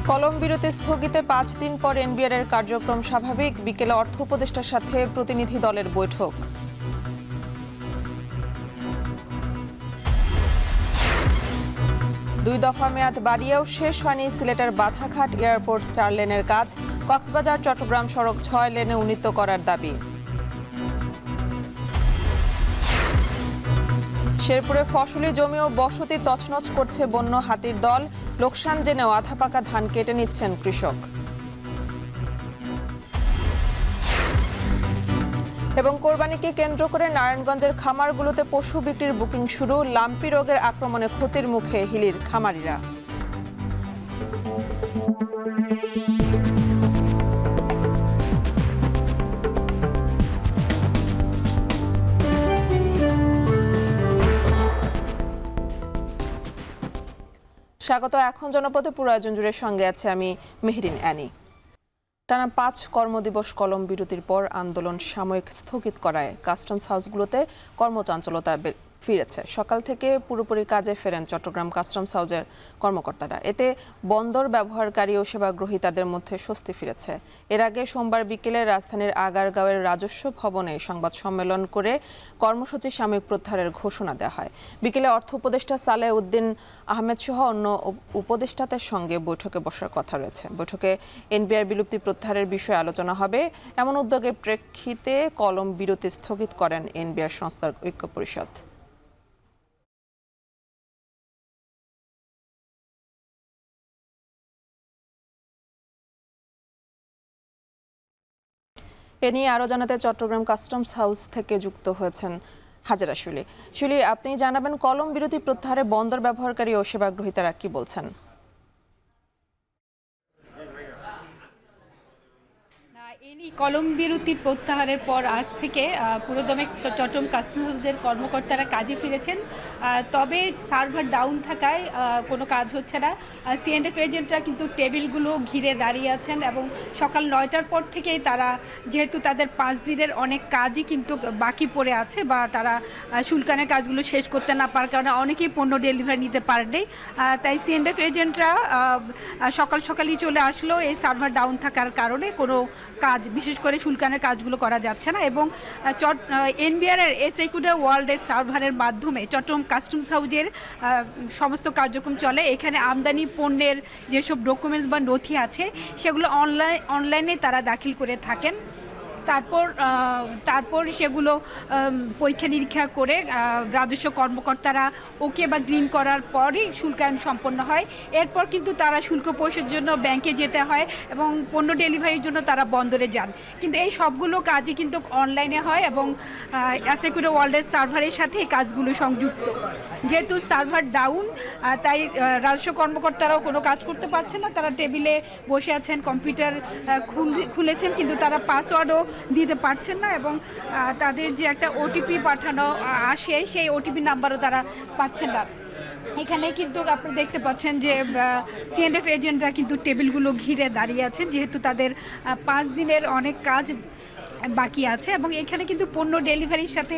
কলম বিরতি স্থগিতে 5 দিন পর এনবিআর এর কার্যক্রম স্বাভাবিক। বিকেলে অর্থ উপদেষ্টার সাথে প্রতিনিধি দলের বৈঠক। দুই দফা মেয়াদ বাড়িয়েও শেষ হয়নি সিলেটের বাধাঘাট এয়ারপোর্ট 4 লেনের কাজ। কক্সবাজার চট্টগ্রাম সড়ক 6 লেনে উন্নীত করার দাবি। শেরপুরে ফসলি জমি ও বসতি তছনছ করছে বন্য হাতির দল। লোকসান জেনেও আধা পাকা ধান কেটে নিচ্ছেন কৃষক। এবং কোরবানিকে কেন্দ্র করে নারায়ণগঞ্জের খামারগুলোতে পশু বিক্রির বুকিং শুরু। লাম্পি রোগের আক্রমণে ক্ষতির মুখে হিলির খামারিরা। স্বাগত। এখন জনপথে পুরো আয়োজন জুড়ে সঙ্গে আছে আমি মেহরিন অ্যানি। টানা 5 কর্মদিবস কলম বিরতির পর আন্দোলন সাময়িক স্থগিত করায় কাস্টমস হাউসগুলোতে কর্মচাঞ্চলতা ফিরেছে। সকাল থেকে পুরোপুরি কাজে ফেরেন চট্টগ্রাম কাস্টমস হাউসের কর্মকর্তারা। এতে বন্দর ব্যবহারকারী ও সেবা গ্রহীতাদের মধ্যে স্বস্তি ফিরেছে। এর আগে সোমবার বিকেলে রাজধানীর আগারগাঁওয়ের রাজস্ব ভবনে সংবাদ সম্মেলন করে কর্মসূচি সাময়িক প্রত্যাহারের ঘোষণা দেওয়া হয়। বিকেলে অর্থ উপদেষ্টা সালেহ উদ্দিন আহমেদ সহ অন্য উপদেষ্টাদের সঙ্গে বৈঠকে বসার কথা রয়েছে। বৈঠকে এনবিআর বিলুপ্তি প্রত্যাহারের বিষয়ে আলোচনা হবে। এমন উদ্যোগের প্রেক্ষিতে কলম বিরতি স্থগিত করেন এনবিআর সংস্কার ঐক্য পরিষদ। এ নিয়ে আরও জানাতে চট্টগ্রাম কাস্টমস হাউস থেকে যুক্ত হয়েছেন হাজেরা শুলি। শুলি, আপনি জানাবেন কলম বিরতি প্রত্যাহারে বন্দর ব্যবহারকারী ও সেবা গ্রহীতারা কি বলছেন? কলম বিরতি প্রত্যাহারের পর আজ থেকে পুরোদমে চট্টগ্রাম কাস্টমস হাউসের কর্মকর্তারা কাজে ফিরেছেন। তবে সার্ভার ডাউন থাকায় কোনো কাজ হচ্ছে না। সিএনএফ এজেন্টরা কিন্তু টেবিলগুলো ঘিরে দাঁড়িয়ে আছেন এবং সকাল 9টার পর থেকেই তারা, যেহেতু তাদের 5 দিনের অনেক কাজই কিন্তু বাকি পড়ে আছে বা তারা শুল্কানের কাজগুলো শেষ করতে না পারার কারণে অনেকেই পণ্য ডেলিভারি নিতে পারেনি। তাই সিএনএফ এজেন্টরা সকালই চলে আসলো। এই সার্ভার ডাউন থাকার কারণে কোনো কাজ, বিশেষ করে শুল্কানের কাজগুলো করা যাচ্ছে না। এবং এনবিআর এর এসএকুডা ওয়ার্ল্ডের সার্ভারের মাধ্যমে চট্টগ্রাম কাস্টমস হাউসের সমস্ত কার্যক্রম চলে। এখানে আমদানি পণ্যের যেসব ডকুমেন্টস বা নথি আছে সেগুলো অনলাইনে তারা দাখিল করে থাকেন। তারপর সেগুলো পরীক্ষা নিরীক্ষা করে রাজস্ব কর্মকর্তারা ওকে বা গ্রিন করার পরই শুল্কায়ন সম্পন্ন হয়। এরপর কিন্তু তারা শুল্ক পরিশোধের জন্য ব্যাংকে যেতে হয় এবং পণ্য ডেলিভারির জন্য তারা বন্দরে যান। কিন্তু এই সবগুলো কাজই কিন্তু অনলাইনে হয় এবং এসএকুডা ওয়ার্ল্ডের সার্ভারের সাথে এই কাজগুলো সংযুক্ত। যেহেতু সার্ভার ডাউন, তাই রাজস্ব কর্মকর্তারাও কোনো কাজ করতে পারছেন না। তারা টেবিলে বসে আছেন, কম্পিউটার খুলেছেন, কিন্তু তারা পাসওয়ার্ডও দিতে পারছেন না এবং তাদের যে একটা ওটিপি পাঠানো আসে সেই ওটিপি নাম্বারও তারা পাচ্ছেন না। এখানে কিন্তু আপনারা দেখতে পাচ্ছেন যে সিএনএফ এজেন্টরা কিন্তু টেবিলগুলো ঘিরে দাঁড়িয়ে আছেন, যেহেতু তাদের 5 দিনের অনেক কাজ বাকি আছে এবং এখানে কিন্তু পণ্য ডেলিভারির সাথে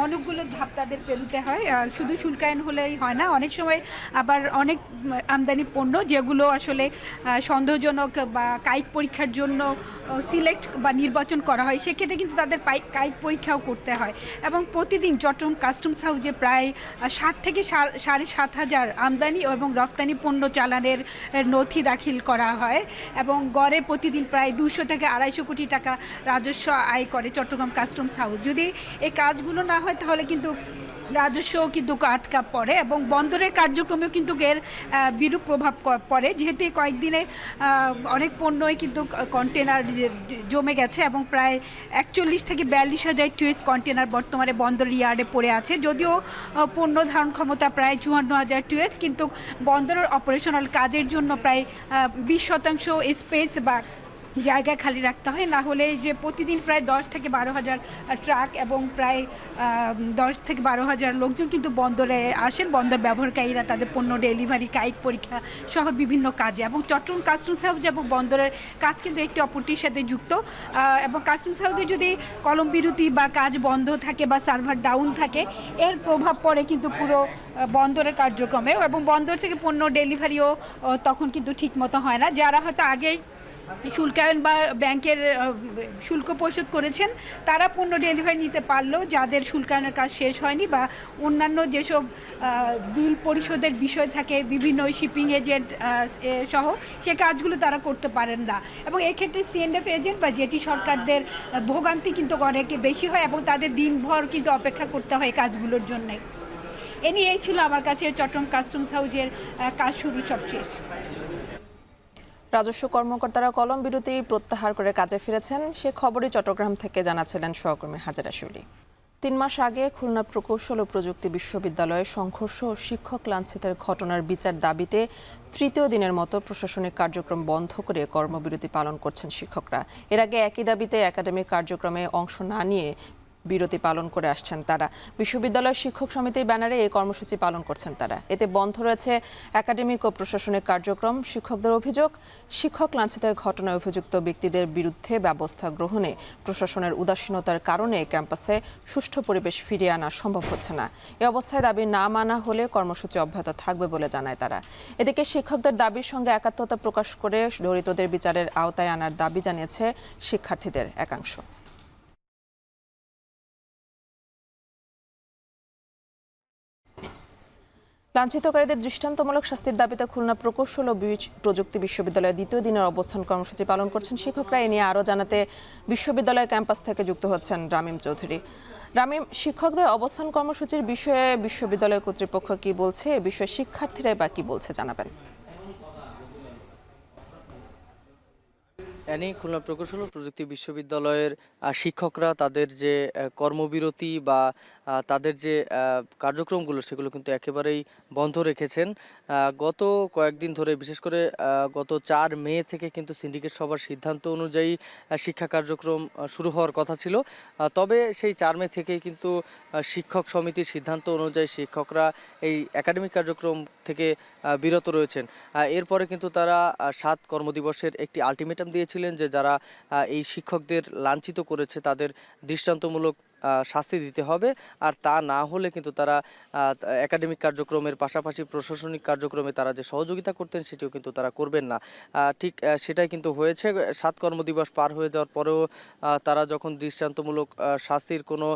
অনেকগুলো ধাপ তাদের পেরোতে হয়। শুধু শুল্কায়ন হলেই হয় না, অনেক সময় আবার অনেক আমদানি পণ্য যেগুলো আসলে সন্দেহজনক বা কায়িক পরীক্ষার জন্য সিলেক্ট বা নির্বাচন করা হয়, সেক্ষেত্রে কিন্তু তাদের কায়িক পরীক্ষাও করতে হয়। এবং প্রতিদিন চট্টগ্রাম কাস্টমস হাউসে প্রায় 7 থেকে 7,500 আমদানি এবং রফতানি পণ্য চালানের নথি দাখিল করা হয় এবং গড়ে প্রতিদিন প্রায় 200 থেকে 250 কোটি টাকা রাজস্ব আয় করে চট্টগ্রাম কাস্টমস হাউস। যদি এই কাজগুলো না হয় তাহলে কিন্তু রাজস্বও কিন্তু আটকা পড়ে এবং বন্দরের কার্যক্রমেও কিন্তু এর বিরূপ প্রভাব পড়ে। যেহেতু এই কয়েকদিনে অনেক পণ্যই কিন্তু কন্টেনার জমে গেছে এবং প্রায় 41 থেকে 42,000 টুইস কন্টেনার বর্তমানে বন্দর ইয়ার্ডে পড়ে আছে। যদিও পণ্য ধারণ ক্ষমতা প্রায় 54,000 টুইস, কিন্তু বন্দরের অপারেশনাল কাজের জন্য প্রায় 20% স্পেস বা জায়গা খালি রাখতে হয়, না হলে যে প্রতিদিন প্রায় 10 থেকে 12,000 ট্রাক এবং প্রায় 10 থেকে 12,000 লোকজন কিন্তু বন্দরে আসেন, বন্দর ব্যবহারকারীরা তাদের পণ্য ডেলিভারি, কায়িক পরীক্ষা সহ বিভিন্ন কাজে। এবং চট্টগ্রাম কাস্টমস হাউস এবং বন্দরের কাজ কিন্তু একটি অপরটির সাথে যুক্ত। এবং কাস্টমস হাউসে যদি কলম বিরতি বা কাজ বন্ধ থাকে বা সার্ভার ডাউন থাকে, এর প্রভাব পড়ে কিন্তু পুরো বন্দরের কার্যক্রমে, এবং বন্দর থেকে পণ্য ডেলিভারিও তখন কিন্তু ঠিকমতো হয় না। যারা হয়তো আগেই শুল্কায়ন বা ব্যাংকের শুল্ক পরিশোধ করেছেন তারা পণ্য ডেলিভারি নিতে পারলেও যাদের শুল্কায়নের কাজ শেষ হয়নি বা অন্যান্য যেসব বিল পরিশোধের বিষয় থাকে, বিভিন্ন শিপিং এজেন্ট সহ সে কাজগুলো তারা করতে পারেন না। এবং এক্ষেত্রে সিএনএফ এজেন্ট বা জেটি সরকারদের ভোগান্তি কিন্তু অনেক বেশি হয় এবং তাদের দিনভর কিন্তু অপেক্ষা করতে হয় কাজগুলোর জন্যে। এ নিয়েই ছিল আমার কাছে চট্টগ্রাম কাস্টমস হাউসের কাজ শুরু সবশেষ। রাজস্ব কর্মকর্তারা কলম বিরতি প্রত্যাহার করে কাজে ফিরেছেন, সে খবরই চট্টগ্রাম থেকে জানাচ্ছিলেন সহকর্মী হাজেরা শিউলি। 3 মাস আগে খুলনা প্রকৌশল ও প্রযুক্তি বিশ্ববিদ্যালয়ে সংঘর্ষ ও শিক্ষক লাঞ্ছিতের ঘটনার বিচার দাবিতে তৃতীয় দিনের মতো প্রশাসনিক কার্যক্রম বন্ধ করে কর্মবিরতি পালন করছেন শিক্ষকরা। এর আগে একই দাবিতে একাডেমিক কার্যক্রমে অংশ না নিয়ে বিরতি পালন করে আসছেন তারা। বিশ্ববিদ্যালয় শিক্ষক সমিতির ব্যানারে এই কর্মসূচি পালন করছেন তারা। এতে বন্ধ রয়েছে একাডেমিক ও প্রশাসনিক কার্যক্রম। শিক্ষকদের অভিযোগ, শিক্ষক লাঞ্ছিতের ঘটনায় অভিযুক্ত ব্যক্তিদের বিরুদ্ধে ব্যবস্থা গ্রহণে প্রশাসনের উদাসীনতার কারণে ক্যাম্পাসে সুষ্ঠু পরিবেশ ফিরিয়ে আনা সম্ভব হচ্ছে না। এ অবস্থায় দাবি না মানা হলে কর্মসূচি অব্যাহত থাকবে বলে জানায় তারা। এদিকে শিক্ষকদের দাবির সঙ্গে একাত্মতা প্রকাশ করে জড়িতদের বিচারের আওতায় আনার দাবি জানিয়েছে শিক্ষার্থীদের একাংশ। লাঞ্ছিতকারীদের দৃষ্টান্তমূলক শাস্তির দাবিতে খুলনা প্রকৌশল ও প্রযুক্তি বিশ্ববিদ্যালয়ের দ্বিতীয় দিনের অবস্থান কর্মসূচি পালন করছেন শিক্ষকরা। এ নিয়ে আরও জানাতে বিশ্ববিদ্যালয় ক্যাম্পাস থেকে যুক্ত হচ্ছেন রামিম চৌধুরী। রামিম, শিক্ষকদের অবস্থান কর্মসূচির বিষয়ে বিশ্ববিদ্যালয় কর্তৃপক্ষ কি বলছে, এ বিষয়ে শিক্ষার্থীরা বা কি বলছে জানাবেন। খুলনা প্রকৌশল ও প্রযুক্তি বিশ্ববিদ্যালয়ের শিক্ষকরা তাদের যে কর্মবিরতি বা তাদের যে কার্যক্রমগুলো সেগুলো কিন্তু একেবারেই বন্ধ রেখেছেন। গত কয়েকদিন ধরে, বিশেষ করে গত 4 মে থেকে কিন্তু সিন্ডিকেট সভার সিদ্ধান্ত অনুযায়ী শিক্ষা কার্যক্রম শুরু হওয়ার কথা ছিল। তবে সেই 4 মে থেকেই কিন্তু শিক্ষক সমিতির সিদ্ধান্ত অনুযায়ী শিক্ষকরা এই একাডেমিক কার্যক্রম থেকে বিরত রয়েছেন। এরপরে কিন্তু তারা 7 কর্মদিবসের একটি আলটিমেটাম দিয়েছিলেন যে যারা এই শিক্ষকদের লাঞ্ছিত করেছে তাদের দৃষ্টান্তমূলক শাস্তি দিতে হবে, আর তা না হলে কিন্তু তারা একাডেমিক কার্যক্রমের পাশাপাশি প্রশাসনিক কার্যক্রমে তারা যে সহযোগিতা করতেন সেটিও কিন্তু তারা করবেন না। ঠিক সেটাই কিন্তু হয়েছে। 7 কর্মদিবস পার হয়ে যাওয়ার পরেও তারা যখন দৃষ্টান্তমূলক শাস্তির কোনো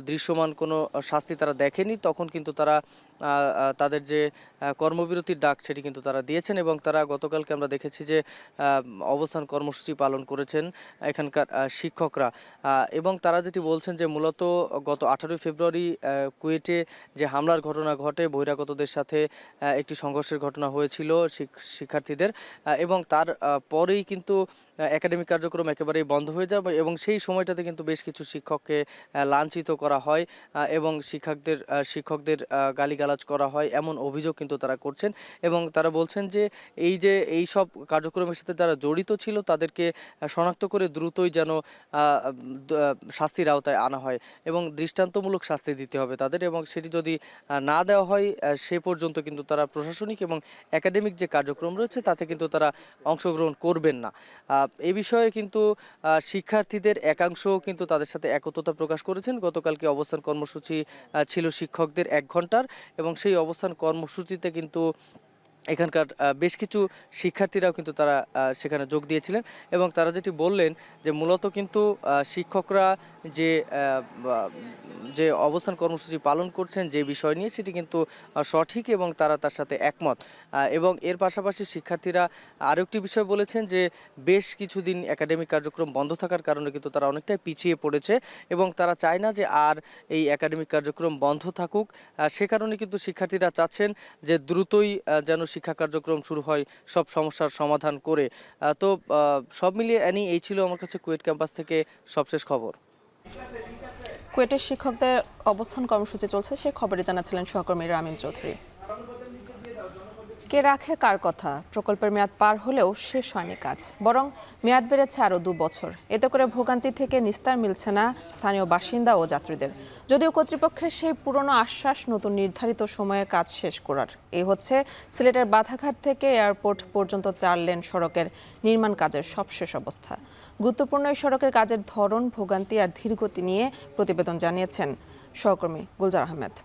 দৃশ্যমান কোনো শাস্তি তারা দেখেনি, তখন কিন্তু তারা তাদের যে কর্মবিরতির ডাক সেটি কিন্তু তারা দিয়েছেন এবং তারা গতকালকে আমরা দেখেছি যে অবস্থান কর্মসূচি পালন করেছেন এখানকার শিক্ষকরা। এবং তারা যেটি বলছেন যে মূলত গত 18 ফেব্রুয়ারি কুয়েটে যে হামলার ঘটনা ঘটে, বহিরাগতদের সাথে একটি সংঘর্ষের ঘটনা হয়েছিল শিক্ষার্থীদের, এবং তার পরেই কিন্তু একাডেমিক কার্যক্রম একেবারেই বন্ধ হয়ে যায় এবং সেই সময়টাতে কিন্তু বেশ কিছু শিক্ষককে লাঞ্ছিত করা হয় এবং শিক্ষকদের গালিগালাজ করা হয়, এমন অভিযোগ কিন্তু তারা করছেন। এবং তারা বলছেন যে এই সব কার্যক্রমের সাথে যারা জড়িত ছিল তাদেরকে শনাক্ত করে দ্রুতই যেন শাস্তির আওতায় আনা হয় এবং দৃষ্টান্তমূলক শাস্তি দিতে হবে তাদের, এবং সেটি যদি না দেওয়া হয় সে পর্যন্ত কিন্তু তারা প্রশাসনিক এবং একাডেমিক যে কার্যক্রম রয়েছে তাতে কিন্তু তারা অংশগ্রহণ করবেন না। এ বিষয়ে কিন্তু শিক্ষার্থীদের একাংশ কিন্তু তাদের সাথে একত্রতা প্রকাশ করেছেন। গতকালকে অবস্থান কর্মসূচি ছিল শিক্ষকদের 1 ঘন্টার, এবং সেই অবস্থান কর্মসূচিতে কিন্তু এখানকার বেশ কিছু শিক্ষার্থীরাও কিন্তু তারা সেখানে যোগ দিয়েছিলেন এবং তারা যেটি বললেন যে মূলত কিন্তু শিক্ষকরা যে অবস্থান কর্মসূচি পালন করছেন যে বিষয় নিয়ে সেটি কিন্তু সঠিক এবং তারা তার সাথে একমত। এবং এর পাশাপাশি শিক্ষার্থীরা আরও একটি বিষয় বলেছেন যে বেশ কিছুদিন একাডেমিক কার্যক্রম বন্ধ থাকার কারণে কিন্তু তারা অনেকটাই পিছিয়ে পড়েছে এবং তারা চায় না যে আর এই একাডেমিক কার্যক্রম বন্ধ থাকুক। সে কারণে কিন্তু শিক্ষার্থীরা চাচ্ছেন যে দ্রুতই যেন শিক্ষা কার্যক্রম শুরু হয় সব সমস্যার সমাধান করে। তো সব মিলিয়ে এই ছিল আমার কাছে কুয়েট ক্যাম্পাস থেকে সবশেষ খবর। কুয়েটের শিক্ষকদের অবস্থান কর্মসূচি চলছে, সে খবরে জানাচ্ছিলেন সহকর্মী রামিম চৌধুরী। কে রাখে কার কথা? প্রকল্পের মেয়াদ পার হলেও শেষ হয়নি কাজ, বরং মেয়াদ বেড়েছে আরও ২ বছর। এতে করে ভোগান্তি থেকে নিস্তার মিলছে না স্থানীয় বাসিন্দা ও যাত্রীদের। যদিও কর্তৃপক্ষের সেই পুরনো আশ্বাস নতুন নির্ধারিত সময়ে কাজ শেষ করার। এই হচ্ছে সিলেটের বাধাঘাট থেকে এয়ারপোর্ট পর্যন্ত ৪ লেন সড়কের নির্মাণ কাজের সবশেষ অবস্থা। গুরুত্বপূর্ণ এই সড়কের কাজের ধরন, ভোগান্তি আর ধীরগতি নিয়ে প্রতিবেদন জানিয়েছেন সহকর্মী গুলজার আহমেদ।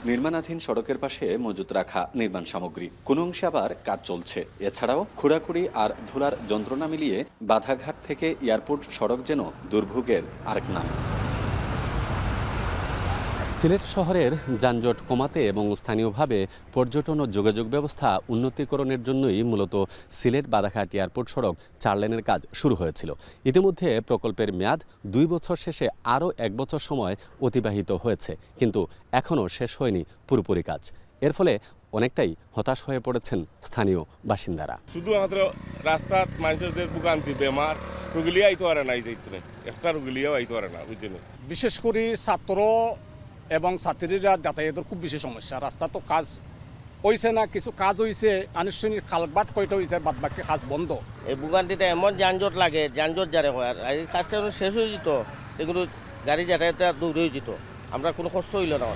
নির্মাণাধীন সড়কের পাশে মজুত রাখা নির্মাণ সামগ্রী, কোনো অংশে আবার কাজ চলছে। এছাড়াও খোঁড়াখুড়ি আর ধুলার যন্ত্রণা মিলিয়ে বাধাঘাট থেকে এয়ারপোর্ট সড়ক যেন দুর্ভোগের আরেক নাম। সিলেট শহরের যানজট কমাতে এবং স্থানীয়ভাবে পর্যটন ও যোগাযোগ ব্যবস্থা উন্নতিকরণের জন্যই মূলত সিলেট বাধাঘাট এয়ারপোর্ট সড়ক ৪ লেনের কাজ শুরু হয়েছিল। ইতিমধ্যে প্রকল্পের মেয়াদ ২ বছর শেষে আরও ১ বছর সময় অতিবাহিত হয়েছে, কিন্তু এখনও শেষ হয়নি পুরোপুরি কাজ। এর ফলে অনেকটাই হতাশ হয়ে পড়েছেন স্থানীয় বাসিন্দারা। শুধুমাত্র রাস্তাত মানুষের ভোগান্তি, বেমার, রুগিলিয়া আইতে পারে না, এই যাইতে একটা রুগিলিয়াও আইতে পারে না, বুঝছেন। বিশেষ করে ছাত্র এবং ছাত্রীরা যাতায়াতের খুব বেশি সমস্যা। রাস্তা তো কাজ হয়েছে না, কিছু কাজ হয়েছে, আনুষ্ঠানিক খালবাট কয়টা হয়েছে, বাদ বাকি কাজ বন্ধ। এই ভোগান্তিটা এমন যানজট লাগে, যানজট যারে হয়, আর এই কাজটা শেষ হয়ে যেত, এগুলো গাড়ি যাতায়াতে দূর হয়ে যেত, আমরা কোনো কষ্ট হইল না।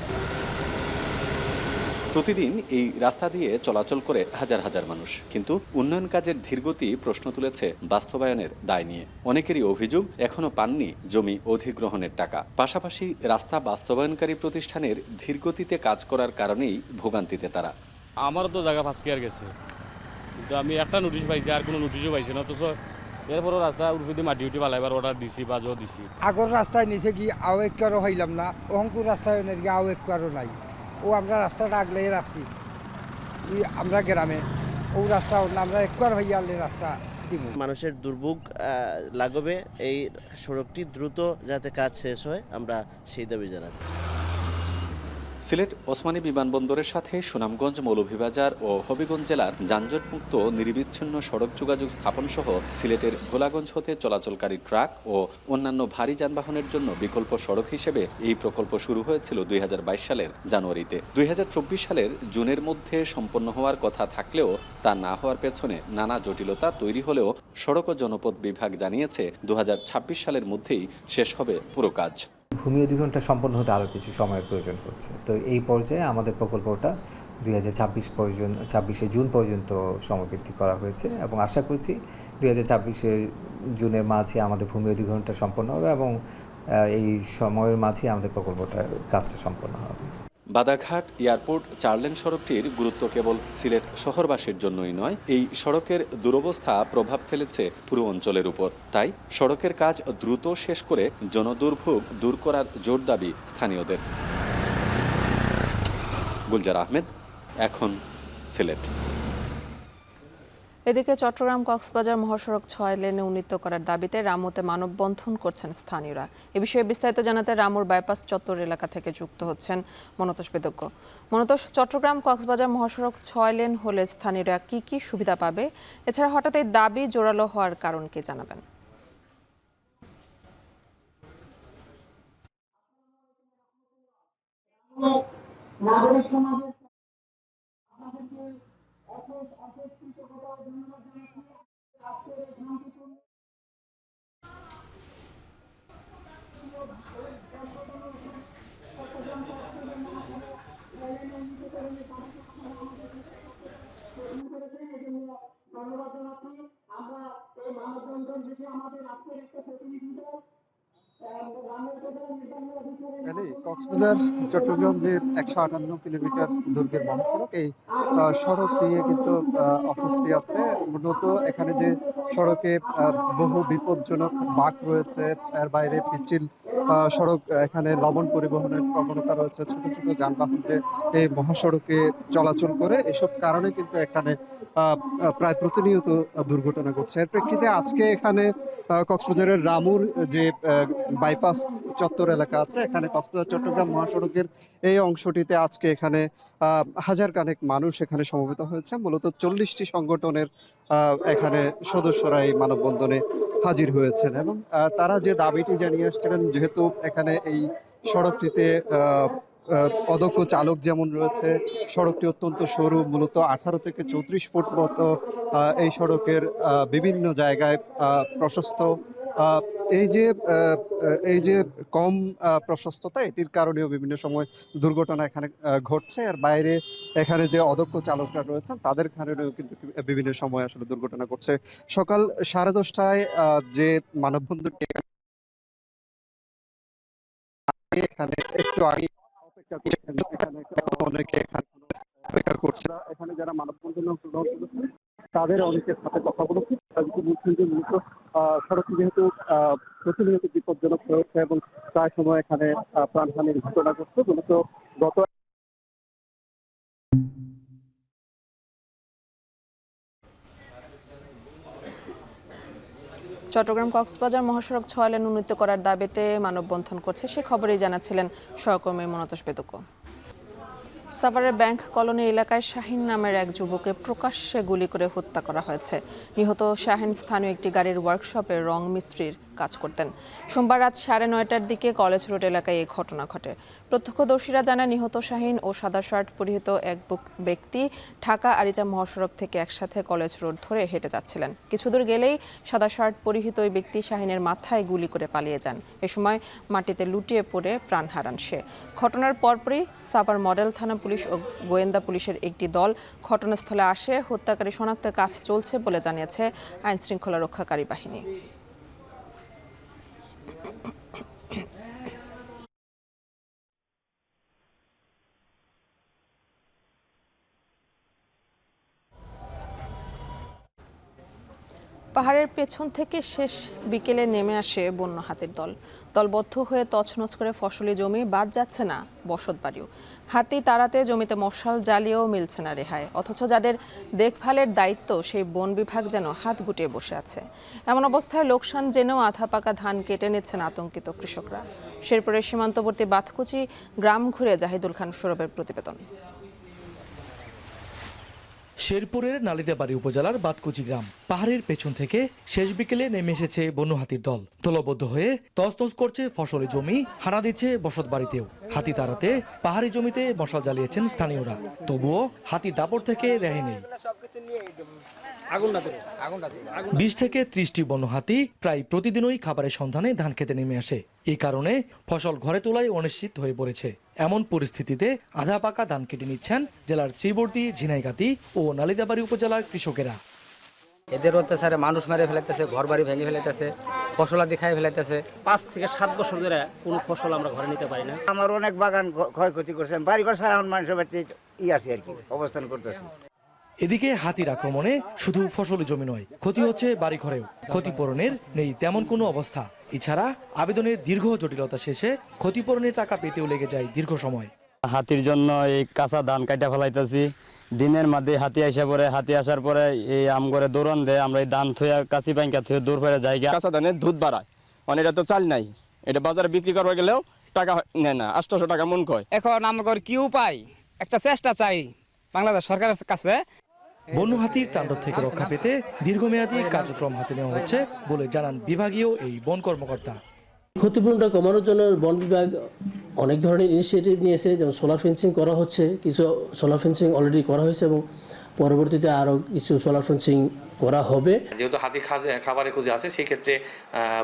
প্রতিদিন এই রাস্তা দিয়ে চলাচল করে হাজার হাজার মানুষ, কিন্তু উন্নয়ন কাজের ধীরগতি প্রশ্ন তুলেছে বাস্তবায়নের দায় নিয়ে। অনেকেরই অভিযোগ এখনো পাননি জমি অধিগ্রহণের টাকা। পাশাপাশি রাস্তা বাস্তবায়নকারী প্রতিষ্ঠানের ধীরগতিতে কাজ করার কারণেই ভোগান্তিতে তারা। আমারও তো জায়গা ফাঁসকে আর গেছে, কিন্তু আমি একটা নোটিশ পাইছি, আর কোনো নোটিশও পাইছি না। তো এরপরও রাস্তা উঠে দিয়ে মাটি উঠে পালাইবার অর্ডার দিছি বা জো দিছি। আগর রাস্তায় নিচে গিয়ে আও একবারও হইলাম না, অহংকুর রাস্তায় গিয়ে আও একবারও নাই। ও আমরা রাস্তাটা আগলাই রাখছি আমরা গ্রামে, ও রাস্তা আমরা একবার হইয়া রাস্তা দিব। মানুষের দুর্ভোগ লাগবে, এই সড়কটি দ্রুত যাতে কাজ শেষ হয়, আমরা সেই দাবি জানাচ্ছি। সিলেট ওসমানী বিমানবন্দরের সাথে সুনামগঞ্জ, মৌলভীবাজার ও হবিগঞ্জ জেলার যানজটমুক্ত নিরবিচ্ছিন্ন সড়ক যোগাযোগ স্থাপন সহ সিলেটের ভোলাগঞ্জ হতে চলাচলকারী ট্রাক ও অন্যান্য ভারী যানবাহনের জন্য বিকল্প সড়ক হিসেবে এই প্রকল্প শুরু হয়েছিল ২০২২ সালের জানুয়ারিতে। ২০২৪ সালের জুনের মধ্যে সম্পন্ন হওয়ার কথা থাকলেও তা না হওয়ার পেছনে নানা জটিলতা তৈরি হলেও সড়ক ও জনপথ বিভাগ জানিয়েছে ২০২৬ সালের মধ্যেই শেষ হবে পুরো কাজ। ভূমি অধিগ্রহণটা সম্পন্ন হতে আরও কিছু সময়ের প্রয়োজন হচ্ছে। তো এই পর্যায়ে আমাদের প্রকল্পটা ২০২৬ জুন পর্যন্ত সময়বৃদ্ধি করা হয়েছে এবং আশা করছি ২০২৪ জুনের মাঝে আমাদের ভূমি অধিগ্রহণটা সম্পন্ন হবে এবং এই সময়ের মাঝে আমাদের প্রকল্পটার কাজটা সম্পন্ন হবে। বাধাঘাট এয়ারপোর্ট ৪ লেন সড়কটির গুরুত্ব কেবল সিলেট শহরবাসীর জন্যই নয়, এই সড়কের দুরবস্থা প্রভাব ফেলেছে পুরো অঞ্চলের উপর। তাই সড়কের কাজ দ্রুত শেষ করে জনদুর্ভোগ দূর করার জোর দাবি স্থানীয়দের। গুলজার আহমেদ, এখন সিলেট। এদিকে চট্টগ্রাম কক্সবাজার মহাসড়ক ৬ লেনে উন্নীত করার দাবিতে রামুতে মানববন্ধন করছেন স্থানীয়রা। এ বিষয়ে বিস্তারিত জানাতে রামুর বাইপাস চত্বর এলাকা থেকে যুক্ত হচ্ছেন মনতোষ বেদজ্ঞ। মনতোষ, চট্টগ্রাম কক্সবাজার মহাসড়ক ৬ লেন হলে স্থানীয়রা কি কি সুবিধা পাবে? এছাড়া হঠাৎ এই দাবি জোরালো হওয়ার কারণ কি জানাবেন? কক্সবাজার চট্টগ্রাম যে ১৫৮ কিলোমিটার দৈর্ঘ্যের মহাসড়ক, এই সড়ক নিয়ে কিন্তু অস্বস্তি আছে। মূলত এখানে যে সড়কে বহু বিপজ্জনক বাঁক রয়েছে, এর বাইরে পিচ্ছিল সড়ক, এখানে লবণ পরিবহনের প্রবণতা রয়েছে, ছোট ছোট যানবাহন যে এই মহাসড়কে চলাচল করে, এসব কারণে কিন্তু এখানে প্রায় প্রতিনিয়ত দুর্ঘটনা ঘটছে। এর প্রেক্ষিতে আজকে এখানে কক্সবাজারের রামুর যে বাইপাস চত্বর এলাকা আছে, এখানে কক্সবাজার চট্টগ্রাম মহাসড়কের এই অংশটিতে আজকে এখানে হাজার খানেক মানুষ এখানে সমবেত হয়েছে। মূলত ৪০টি সংগঠনের এখানে সদস্যরা এই মানববন্ধনে হাজির হয়েছেন এবং তারা যে দাবিটি জানিয়ে আসছিলেন, যেহেতু এখানে এই সড়কটিতে অদক্ষ চালক যেমন রয়েছে। সড়কটি অত্যন্ত সরু, মূলত 18 থেকে 34 ফুট মতো এই সড়কের বিভিন্ন জায়গায় প্রশস্ত। আহ, এই যে এই যে কম প্রশস্ততা, এটির কারণেও বিভিন্ন সময় দুর্ঘটনা এখানে ঘটছে। আর বাইরে এখানে যে অদক্ষ চালকরা রয়েছেন তাদের কারণেও কিন্তু বিভিন্ন সময় আসলে দুর্ঘটনা ঘটছে। সকাল 10:30টায় যে মানববন্ধনটি এখানে একটু আগে অপেক্ষা করছেন, এখানে অনেকে এখানে অপেক্ষা করছে। এখানে যারা মানববন্ধন অংশগ্রহণ করেছেন তাদের অনেকের সাথে কথা বলেছি। তারা বলছেন যে মূলত সড়কটি যেহেতু প্রতিনিয়ত বিপজ্জনক হয়েছে এবং প্রায় সময় এখানে প্রাণহানির ঘটনা ঘটছে। মূলত গত চট্টগ্রাম কক্সবাজার মহাসড়ক 6 লেন উন্নীত করার দাবিতে মানববন্ধন করছে, সে খবরেই জানাচ্ছিলেন সহকর্মী মনতোষ বেদুকো। সাভারের ব্যাংক কলোনি এলাকায় শাহিন নামের এক যুবককে প্রকাশ্যে গুলি করে হত্যা করা হয়েছে। নিহত শাহিন স্থানীয় একটি গাড়ির ওয়ার্কশপে রং মিস্ত্রির কাজ করতেন। সোমবার রাত 9:30টার দিকে কলেজ রোড এলাকায় এই ঘটনা ঘটে। প্রত্যক্ষদর্শীরা জানায় নিহত শাহিন ও সাদা শার্ট পরিহিত এক ব্যক্তি ঢাকা আরিচা মহাসড়ক থেকে একসাথে কলেজ রোড ধরে হেঁটে যাচ্ছিলেন। কিছুদূর গেলেই সাদা শার্ট পরিহিত ওই ব্যক্তি শাহিনের মাথায় গুলি করে পালিয়ে যান। এ সময় মাটিতে লুটিয়ে পড়ে প্রাণ হারান সে। ঘটনার পরপরই সাভার মডেল থানা পুলিশ ও গোয়েন্দা পুলিশের একটি দল ঘটনাস্থলে আসে। হত্যাকারী শনাক্তের কাজ চলছে বলে জানিয়েছে আইন শৃঙ্খলা রক্ষাকারী বাহিনী। পাহাড়ের পেছন থেকে শেষ বিকেলে নেমে আসে বন্য হাতির দল। দলবদ্ধ হয়ে তছনছ করে ফসলি জমি, বাদ যাচ্ছে না বসতবাড়িও। হাতি তাড়াতে জমিতে মশাল জ্বালিয়েও মিলছে না রেহাই। অথচ যাদের দেখভালের দায়িত্ব সেই বন বিভাগ যেন হাত গুটিয়ে বসে আছে। এমন অবস্থায় লোকসান জেনেও আধা পাকা ধান কেটে নিচ্ছেন আতঙ্কিত কৃষকরা। শেরপুরের সীমান্তবর্তী বাথকুচি গ্রাম ঘুরে জাহিদুল খান সৌরভের প্রতিবেদন। শেরপুরের নালিতাবাড়ী উপজেলার বাতকুচি গ্রাম। পাহাড়ের পেছন থেকে শেষ বিকেলে নেমে এসেছে বন্য হাতির দল। দলবদ্ধ হয়ে তছনছ করছে ফসলি জমি, হানা দিচ্ছে বসত বাড়িতেও। হাতি তাড়াতে পাহাড়ি জমিতে মশাল জ্বালিয়েছেন স্থানীয়রা। তবুও হাতির দাপট থেকে রেহাই নেই। 20 থেকে 30টি বন্য হাতি প্রায় প্রতিদিনই খাবারের সন্ধানে ধান খেতে নেমে আসে। এই কারণে ফসল ঘরে তোলাই অনিশ্চিত হয়ে পড়েছে। এমন পরিস্থিতিতে আধা পাকা ধান কেটে নিচ্ছেন জেলার শ্রীবর্তী, ঝিনাইগাতি ও নালিতাবাড়ী উপজেলার কৃষকেরা। এদের অত্যাচারে মানুষ মেরে ফেলাইতেছে, ঘর বাড়ি ভেঙে ফেলাইতেছে, ফসলাদি খাই ফেলাইতেছে। 5 থেকে 7 বছর ধরে কোনো ফসল আমরা ঘরে নিতে পারি না। আমার অনেক বাগান ক্ষয়ক্ষতি করছে, বাড়িঘর ছাড়া মানুষের বাড়িতে আছে আর কি অবস্থান করতেছে। এদিকে হাতির আক্রমণে শুধু ফসলি জমি নয়, ক্ষতি হচ্ছে বাড়িঘরেও। ক্ষতিপূরণের নেই তেমন কোনো অবস্থা। এছাড়া আবেদনের দীর্ঘ জটিলতা শেষে ক্ষতিপূরণের টাকা পেতেও লেগে যায় দীর্ঘ সময়। হাতির জন্য এই কাঁচা ধান কাটা ফেলাইতেছি। দিনের মধ্যে হাতি আসা পরে, হাতি আসার পরে এই আম করে দৌড়ান দেয়, আমরা এই ধান থুয়া কাঁচি পাইকা থুয়ে দূর করে জায়গা। কাঁচা ধানের দুধ বাড়ায়, মানে এটা তো চাল নাই, এটা বাজারে বিক্রি করবার গেলেও টাকা নেয় না, 800 টাকা মন কয়। এখন আমার কি উপায়, একটা চেষ্টা চাই বাংলাদেশ সরকারের কাছে। বন্য হাতির তাণ্ডব থেকে রক্ষা পেতে দীর্ঘমেয়াদী কার্যক্রম হাতে নেওয়া হচ্ছে বলে জানান বিভাগীয় এই বন কর্মকর্তা। ক্ষতিপূরণটা কমানোর জন্য বন বিভাগ অনেক ধরনের ইনিশিয়েটিভ নিয়েছে, যেমন সোলার ফেন্সিং করা হচ্ছে। কিছু সোলার ফেন্সিং অলরেডি করা হয়েছে এবং পরবর্তীতে আরও কিছু সোলার ফেন্সিং করা হবে। যেহেতু হাতি খাবারের খুঁজে আছে, সেই ক্ষেত্রে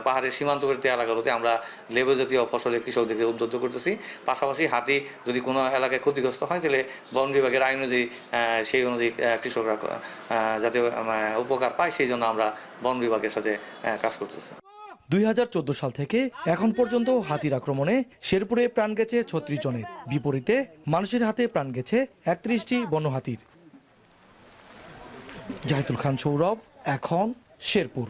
পাহাড়ের সীমান্তবর্তী এলাকাগুলোতে আমরা লেবু জাতীয় ফসলের কৃষকদেরকে উদ্বুদ্ধ করতেছি। পাশাপাশি হাতি যদি কোনো এলাকায় ক্ষতিগ্রস্ত হয় তাহলে বন বিভাগের আইন অনুযায়ী সেই অনুযায়ী কৃষকরা যাতে উপকার পায়, সেই জন্য আমরা বন বিভাগের সাথে কাজ করতেছি। 2014 সাল থেকে এখন পর্যন্ত হাতির আক্রমণে শেরপুরে প্রাণ গেছে 36 জনের। বিপরীতে মানুষের হাতে প্রাণ গেছে 31টি বন্য হাতির। জাহিদুল খান সৌরভ, এখন শেরপুর।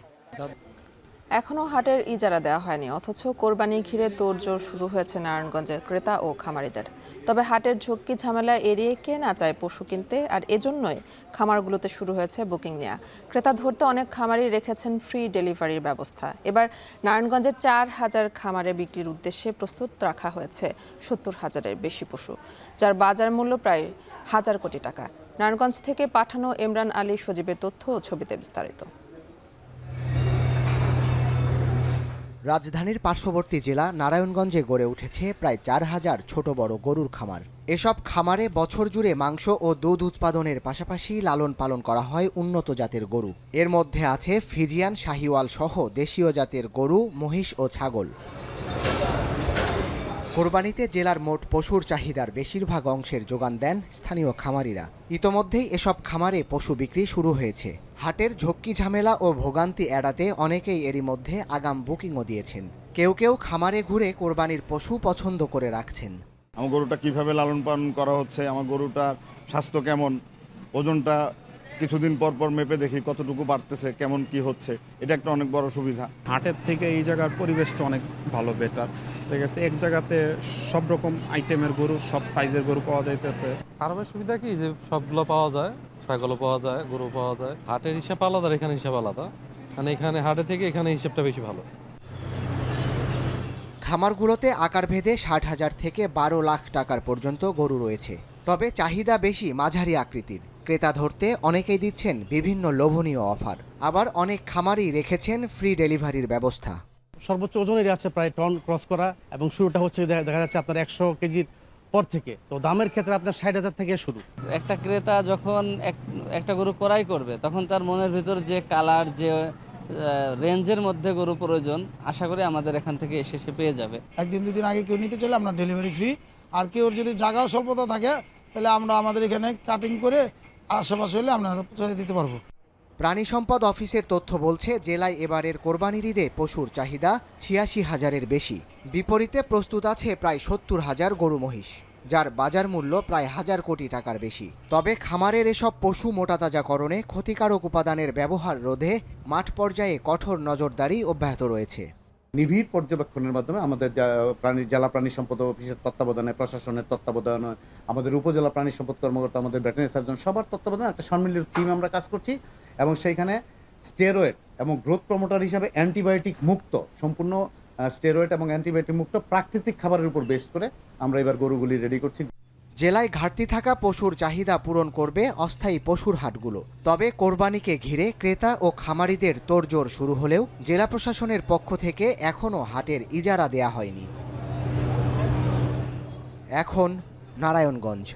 এখনও হাটের ইজারা দেওয়া হয়নি, অথচ কোরবানি ঘিরে তোড়জোড় শুরু হয়েছে নারায়ণগঞ্জের ক্রেতা ও খামারিদের। তবে হাটের ঝক্কি ঝামেলা এড়িয়ে কে না চায় পশু কিনতে, আর এজন্যই খামারগুলোতে শুরু হয়েছে বুকিং নেওয়া। ক্রেতা ধরতে অনেক খামারি রেখেছেন ফ্রি ডেলিভারির ব্যবস্থা। এবার নারায়ণগঞ্জের 4000 খামারে বিক্রির উদ্দেশ্যে প্রস্তুত রাখা হয়েছে 70,000-এর বেশি পশু, যার বাজার মূল্য প্রায় 1000 কোটি টাকা। নারায়ণগঞ্জ থেকে পাঠানো ইমরান আলী সজীবের তথ্য ও ছবিতে বিস্তারিত। রাজধানীর পার্শ্ববর্তী জেলা নারায়ণগঞ্জে গড়ে উঠেছে প্রায় 4000 ছোট বড় গরুর খামার। এসব খামারে বছর জুড়ে মাংস ও দুধ উৎপাদনের পাশাপাশি লালন পালন করা হয় উন্নত জাতের গরু। এর মধ্যে আছে ফিজিয়ান, শাহিওয়াল সহ দেশীয় জাতের গরু, মহিষ ও ছাগল। কোরবানিতে জেলার মোট পশুর চাহিদার বেশিরভাগ অংশের যোগান দেন স্থানীয় খামারিরা। ইতোমধ্যেই এসব খামারে পশু বিক্রি শুরু হয়েছে। হাটের ঝক্কি ঝামেলা ও ভোগান্তি এড়াতে অনেকেই এরই মধ্যে আগাম বুকিংও দিয়েছেন। কেউ কেউ খামারে ঘুরে কোরবানির পশু পছন্দ করে রাখছেন। আমার গরুটা কিভাবে লালন পালন করা হচ্ছে, আমার গরুটার স্বাস্থ্য কেমন, ওজনটা কিছুদিন পর পর মেপে দেখি কতটুকু বাড়তেছে, কেমন কি হচ্ছে। এটা একটা অনেক বড় সুবিধা। হাটের থেকে এই জায়গার পরিবেশটা অনেক ভালো, বেটার। ঠিক আছে, এক জায়গাতে সব রকম আইটেমের গরু, সব সাইজের গরু পাওয়া যাইতেছে। ফার্মের সুবিধা কি যে সবগুলো পাওয়া যায়, ছাগলও পাওয়া যায়, গরু পাওয়া যায়। হাটের হিসাব আলাদা, এখানে হিসাব আলাদা। মানে এখানে হাটে থেকে এখানে হিসাবটা বেশি ভালো। খামারগুলোতে আকারভেদে 60,000 থেকে 12 লাখ টাকার পর্যন্ত গরু রয়েছে। তবে চাহিদা বেশি মাঝারি আকৃতির। ক্রেতা ধরতে অনেকেই দিচ্ছেন বিভিন্ন লোভনীয় অফার। আবার অনেক খামারই রেখেছেন ফ্রি ডেলিভারির ব্যবস্থা। সর্বোচ্চ ওজনের আছে প্রায় টন ক্রস করা, এবং শুরুটা হচ্ছে দেখা যাচ্ছে আপনার 100 কেজির পর থেকে। তো দামের ক্ষেত্রে আপনার 60,000 থেকে শুরু। একটা ক্রেতা যখন একটা গরু ক্রয় করবে, তখন তার মনের ভিতর যে কালার, যে রেঞ্জের মধ্যে গরু প্রয়োজন, আশা করি আমাদের এখান থেকে এসে সে পেয়ে যাবে। একদিন দুদিন আগে কেউ নিতে চাইলে আমরা ডেলিভারি ফ্রি। আর কেউ যদি জায়গাও স্বল্পতা থাকে, তাহলে আমরা আমাদের এখানে কাটিং করে আশেপাশে হলে আমরা পৌঁছে দিতে পারবো। প্রাণী সম্পদ অফিসের তথ্য বলছে, জেলায় এবারের কোরবানির ঈদে পশুর চাহিদা 86,000-এর বেশি। বিপরীতে প্রস্তুত আছে প্রায় 70,000 গরু মহিষ, যার বাজার মূল্য প্রায় 1000 কোটি টাকার বেশি। তবে খামারের এসব পশু মোটাতাজাকরণে ক্ষতিকারক উপাদানের ব্যবহার রোধে মাঠ পর্যায়ে কঠোর নজরদারি অব্যাহত রয়েছে। নিবিড় পর্যবেক্ষণের মাধ্যমে আমাদের জেলা প্রাণী সম্পদ অফিসের তত্ত্বাবধানে, প্রশাসনের তত্ত্বাবধানে, আমাদের উপজেলা প্রাণী সম্পদ কর্মকর্তা, আমাদের ভেটেরিনারি সার্জন, সবার তত্ত্বাবধানে একটা সম্মিলিত টিম আমরা কাজ করছি। এবং সেইখানে স্টেরয়েড এবং গ্রোথ প্রমোটার হিসাবে অ্যান্টিবায়োটিক মুক্ত, সম্পূর্ণ স্টেরয়েড এবং অ্যান্টিবায়োটিক মুক্ত প্রাকৃতিক খাবারের উপর বেস করে আমরা এবার গরুগুলি রেডি করছি। জেলায় ঘাটতি থাকা পশুর চাহিদা পূরণ করবে অস্থায়ী পশুর হাটগুলো। তবে কোরবানিকে ঘিরে ক্রেতা ও খামারিদের তোড়জোড় শুরু হলেও জেলা প্রশাসনের পক্ষ থেকে এখনও হাটের ইজারা দেয়া হয়নি। এখন নারায়ণগঞ্জ।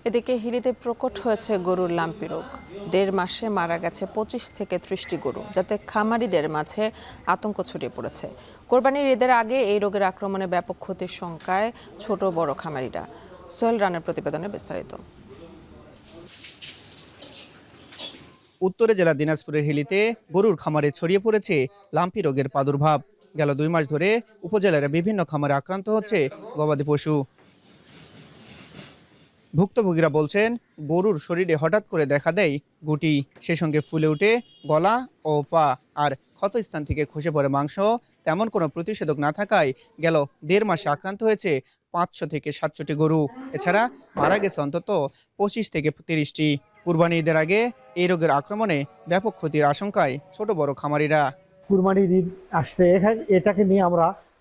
এদিকে হিলিতে প্রকট হয়েছে গরুর লাম্পি রোগ। 1.5 মাসে মারা গেছে 25 থেকে 30টি গরু, যাতে খামারিদের মাঝে আতঙ্ক ছড়িয়ে পড়েছে। কোরবানির ঈদের আগে এই রোগের আক্রমণে ব্যাপক ক্ষতির শঙ্কায় ছোট বড় খামারিরা। সোহেল রানের প্রতিবেদনে বিস্তারিত। উত্তরে জেলা দিনাজপুরের হিলিতে গরুর খামারে ছড়িয়ে পড়েছে লাম্পি রোগের প্রাদুর্ভাব। গেল 2 মাস ধরে উপজেলার বিভিন্ন খামারে আক্রান্ত হচ্ছে গবাদি পশু। ভুক্তভোগীরা বলছেন, গরুর শরীরে হঠাৎ করে দেখা দেয় গুটি, সেই সঙ্গে ফুলে ওঠে গলা ও পা, আর ক্ষতস্থান থেকে খসে পড়ে মাংস। তেমন কোনো প্রতিষেধক না থাকায় গেল 1.5 মাসে আক্রান্ত হয়েছে 500 থেকে 700টি গরু। এছাড়া মারা গেছে অন্তত 25 থেকে 30টি। কুরবানি ঈদের আগে এই রোগের আক্রমণে ব্যাপক ক্ষতির আশঙ্কায় ছোট বড় খামারিরা। কুরবানির ঈদ আসছে, এটাকে নিয়ে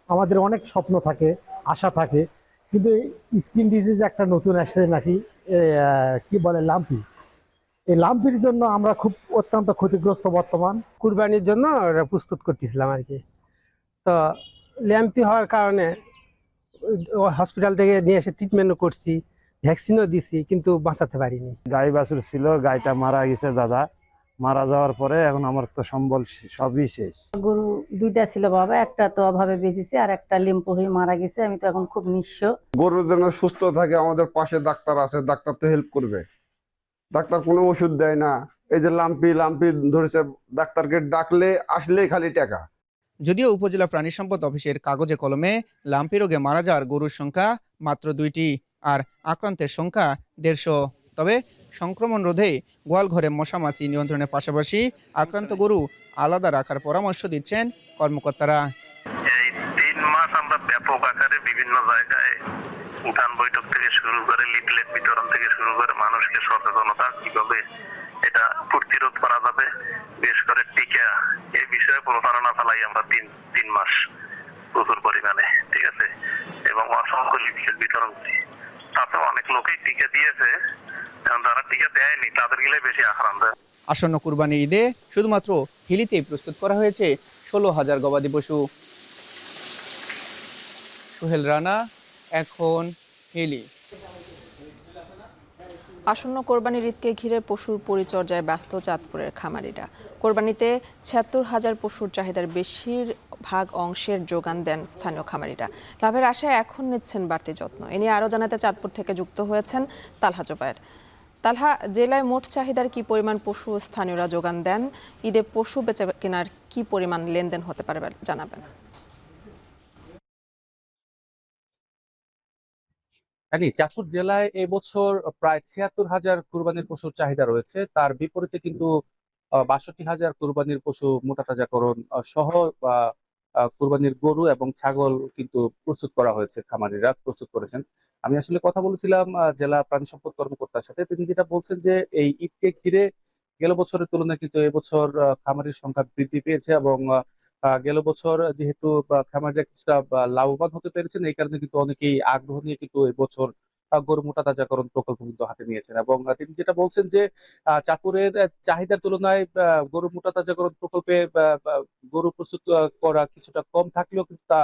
আমাদের অনেক স্বপ্ন থাকে, আশা থাকে, কিন্তু স্কিন ডিজিজ একটা নতুন আসছে নাকি, কি বলে লাম্পি। এই লাম্পির জন্য আমরা খুব অত্যন্ত ক্ষতিগ্রস্ত বর্তমান। কুরবানির জন্য প্রস্তুত করতেছিলাম আর কি। তো ল্যাম্পি হওয়ার কারণে হসপিটাল থেকে নিয়ে এসে ট্রিটমেন্টও করছি, ভ্যাকসিনও দিছি, কিন্তু বাঁচাতে পারিনি। গাই বাছুর ছিল, গাইটা মারা গেছে দাদা। মারা যাওয়ার পরে এখন আমার তো সম্বল সবই শেষ। গরু 2টা ছিল বাবা, একটা তো অভাবে বেঁচেছে আর একটা লিম্প হয়ে মারা গেছে। আমি তো এখন খুব নিঃস্ব। গরু যেন সুস্থ থাকে, আমাদের পাশে ডাক্তার আছে, ডাক্তার তো হেল্প করবে। ডাক্তার কোনো ওষুধ দেয় না। এই যে লাম্পি ধরেছে, ডাক্তারকে ডাকলে আসলেই খালি টাকা। যদিও উপজেলা প্রাণী সম্পদ অফিসের কাগজে কলমে লাম্পি রোগে মারা যাওয়ার গরুর সংখ্যা মাত্র 2টি, আর আক্রান্তের সংখ্যা 150। তবে সংক্রমণ রোধে গোয়ালঘরে মশামাছি নিয়ন্ত্রণের পাশাপাশি আক্রান্ত গরু আলাদা রাখার পরামর্শ দিচ্ছেন কর্মকর্তারা। এই 3 মাস আমরা ব্যাপক আকারে বিভিন্ন জায়গায় উঠান বৈঠক থেকে শুরু করে লিফলেট বিতরণ থেকে শুরু করে মানুষকে সচেতনতা কিভাবে এটা প্রতিরোধ করা যাবে, বিশেষ করে টিকা, এই বিষয়ে প্রচারণা চালাই আমরা 3 মাস প্রচুর পরিমাণে, ঠিক আছে, এবং অসংখ্য লিফলেট বিতরণ করি। তাতে অনেক লোকেই টিকা দিয়েছে, যারা টিকা দেয়নি তাদের গেলে বেশি আক্রান্ত। আসন্ন কুরবানির ঈদে শুধুমাত্র হিলিতেই প্রস্তুত করা হয়েছে 16,000 গবাদি পশু। সোহেল রানা, এখন হিলি। আসন্ন কোরবানির ঈদকে ঘিরে পশুর পরিচর্যায় ব্যস্ত চাঁদপুরের খামারিরা। কোরবানিতে ৭৬,000 পশুর চাহিদার বেশিরভাগ অংশের যোগান দেন স্থানীয় খামারিরা। লাভের আশায় এখন নিচ্ছেন বাড়তি যত্ন। এ নিয়ে আরও জানাতে চাঁদপুর থেকে যুক্ত হয়েছেন তালহা জোবায়ের। তালহা, জেলায় মোট চাহিদার কি পরিমাণ পশু স্থানীয়রা যোগান দেন? ঈদে পশু বেচা কেনার কি পরিমাণ লেনদেন হতে পারে জানাবেন। চাঁদপুর জেলায় এবছর প্রায় ৭৬,000 কুরবানির পশুর চাহিদা রয়েছে। তার বিপরীতে কিন্তু ৬২,000 কুরবানির পশু মোটা তাজাকরণ সহ বা কুরবানির গরু এবং ছাগল কিন্তু প্রস্তুত করা হয়েছে, খামারিরা প্রস্তুত করেছেন। আমি আসলে কথা বলেছিলাম জেলা প্রাণী সম্পদ কর্মকর্তার সাথে। তিনি যেটা বলছেন যে এই ঈদকে ঘিরে গেল বছরের তুলনায় কিন্তু এবছর খামারির সংখ্যা বৃদ্ধি পেয়েছে এবং গেল বছর যেহেতু খামারিরা কিছুটা লাভবান হতে পেরেছেন, এই কারণে কিন্তু অনেকেই আগ্রহ নিয়ে কিন্তু এবছর গরু মোটা তাজাকরণ প্রকল্প কিন্তু হাতে নিয়েছেন। এবং তিনি যেটা বলছেন যে চাঁদপুরের চাহিদার তুলনায় গরু মোটা তাজাকরণ প্রকল্পে গরু প্রস্তুত করা কিছুটা কম থাকলেও কিন্তু তা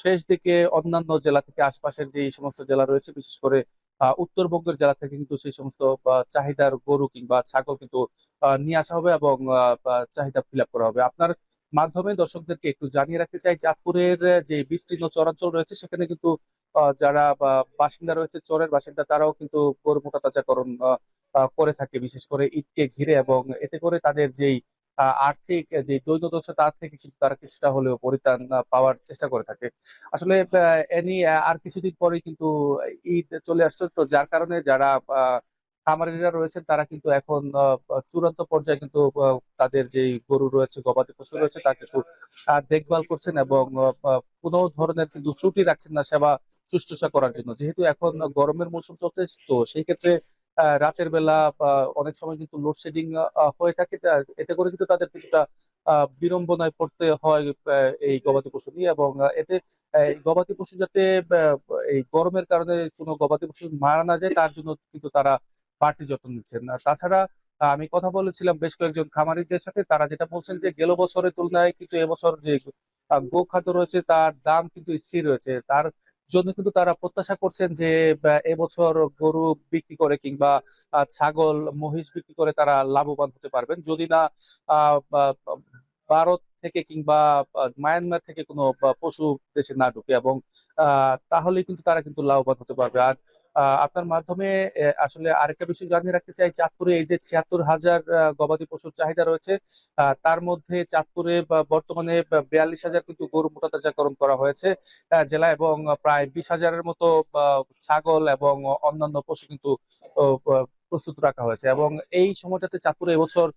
শেষ দিকে অন্যান্য জেলা থেকে আশপাশের যে সমস্ত জেলা রয়েছে, বিশেষ করে উত্তরবঙ্গের জেলা থেকে কিন্তু সেই সমস্ত চাহিদার গরু কিংবা ছাগল কিন্তু নিয়ে আসা হবে এবং চাহিদা ফিল আপ করা হবে। আপনার মাধ্যমে দর্শকদেরকে একটু জানিয়ে রাখতে চাই, চাঁদপুরের যে বিস্তীর্ণ চরাঞ্চল রয়েছে সেখানে কিন্তু যারা বাসিন্দা রয়েছে, চরের বাসিন্দা, তারাও কিন্তু গরু মোটা তাজাকরণ করে থাকে, বিশেষ করে ঈদকে ঘিরে। এবং এতে করে তাদের যেই আর্থিক যে দৈন্যদশা, তার থেকে কিন্তু তারা কিছুটা হলেও পরিত্রাণ পাওয়ার চেষ্টা করে থাকে। আসলে আর কিছুদিন পরেই কিন্তু ঈদ চলে আসছে, তো যার কারণে যারা খামারিরা রয়েছেন তারা কিন্তু এখন চূড়ান্ত পর্যায়ে কিন্তু তাদের যে গরু রয়েছে, গবাদি পশু রয়েছে, তা কিন্তু দেখভাল করছেন এবং কোনো ধরনের কিন্তু ত্রুটি রাখছেন না সেবা শুশ্রূষা করার জন্য। যেহেতু এখন গরমের মৌসুম চলছে, তো সেই ক্ষেত্রে রাতের বেলা অনেক সময় কিন্তু লোডশেডিং হয়ে থাকে। এতে করে কিন্তু তাদের কিছুটা বিড়ম্বনায় পড়তে হয় এই গবাদি পশু নিয়ে। এবং এতে গবাদি পশু যাতে এই গরমের কারণে কোনো গবাদি পশু মারা না যায়, তার জন্য কিন্তু তারা বাড়তি যত্ন নিচ্ছেন। তাছাড়া আমি কথা বলেছিলাম বেশ কয়েকজন খামারিদের সাথে, তারা যেটা বলছেন যে গেল বছরের তুলনায় কিন্তু এবছর যে গোখাদ্য রয়েছে তার দাম কিন্তু স্থির রয়েছে। তার জন্য কিন্তু তারা প্রত্যাশা করছেন যে এবছর গরু বিক্রি করে কিংবা ছাগল মহিষ বিক্রি করে তারা লাভবান হতে পারবেন, যদি না ভারত থেকে কিংবা মায়ানমার থেকে কোনো পশু দেশে না ঢুকে। এবং তাহলে কিন্তু তারা কিন্তু লাভবান হতে পারবে। আর আপনার মাধ্যমে আসলে আরেকটা বিষয় জানিয়ে রাখতে চাই, চাঁদপুরে এই যে ৭৬,000 গবাদি পশুর চাহিদা রয়েছে, তার মধ্যে চাঁদপুরে বর্তমানে ৪২,000 কিন্তু গরু মোটা তাজাকরণ করা হয়েছে জেলায়, এবং প্রায় 20,000-এর মতো ছাগল এবং অন্যান্য পশু কিন্তু প্রস্তুত রাখা হয়েছে। এবং এই সময়টাতে চাঁদপুরে এবছর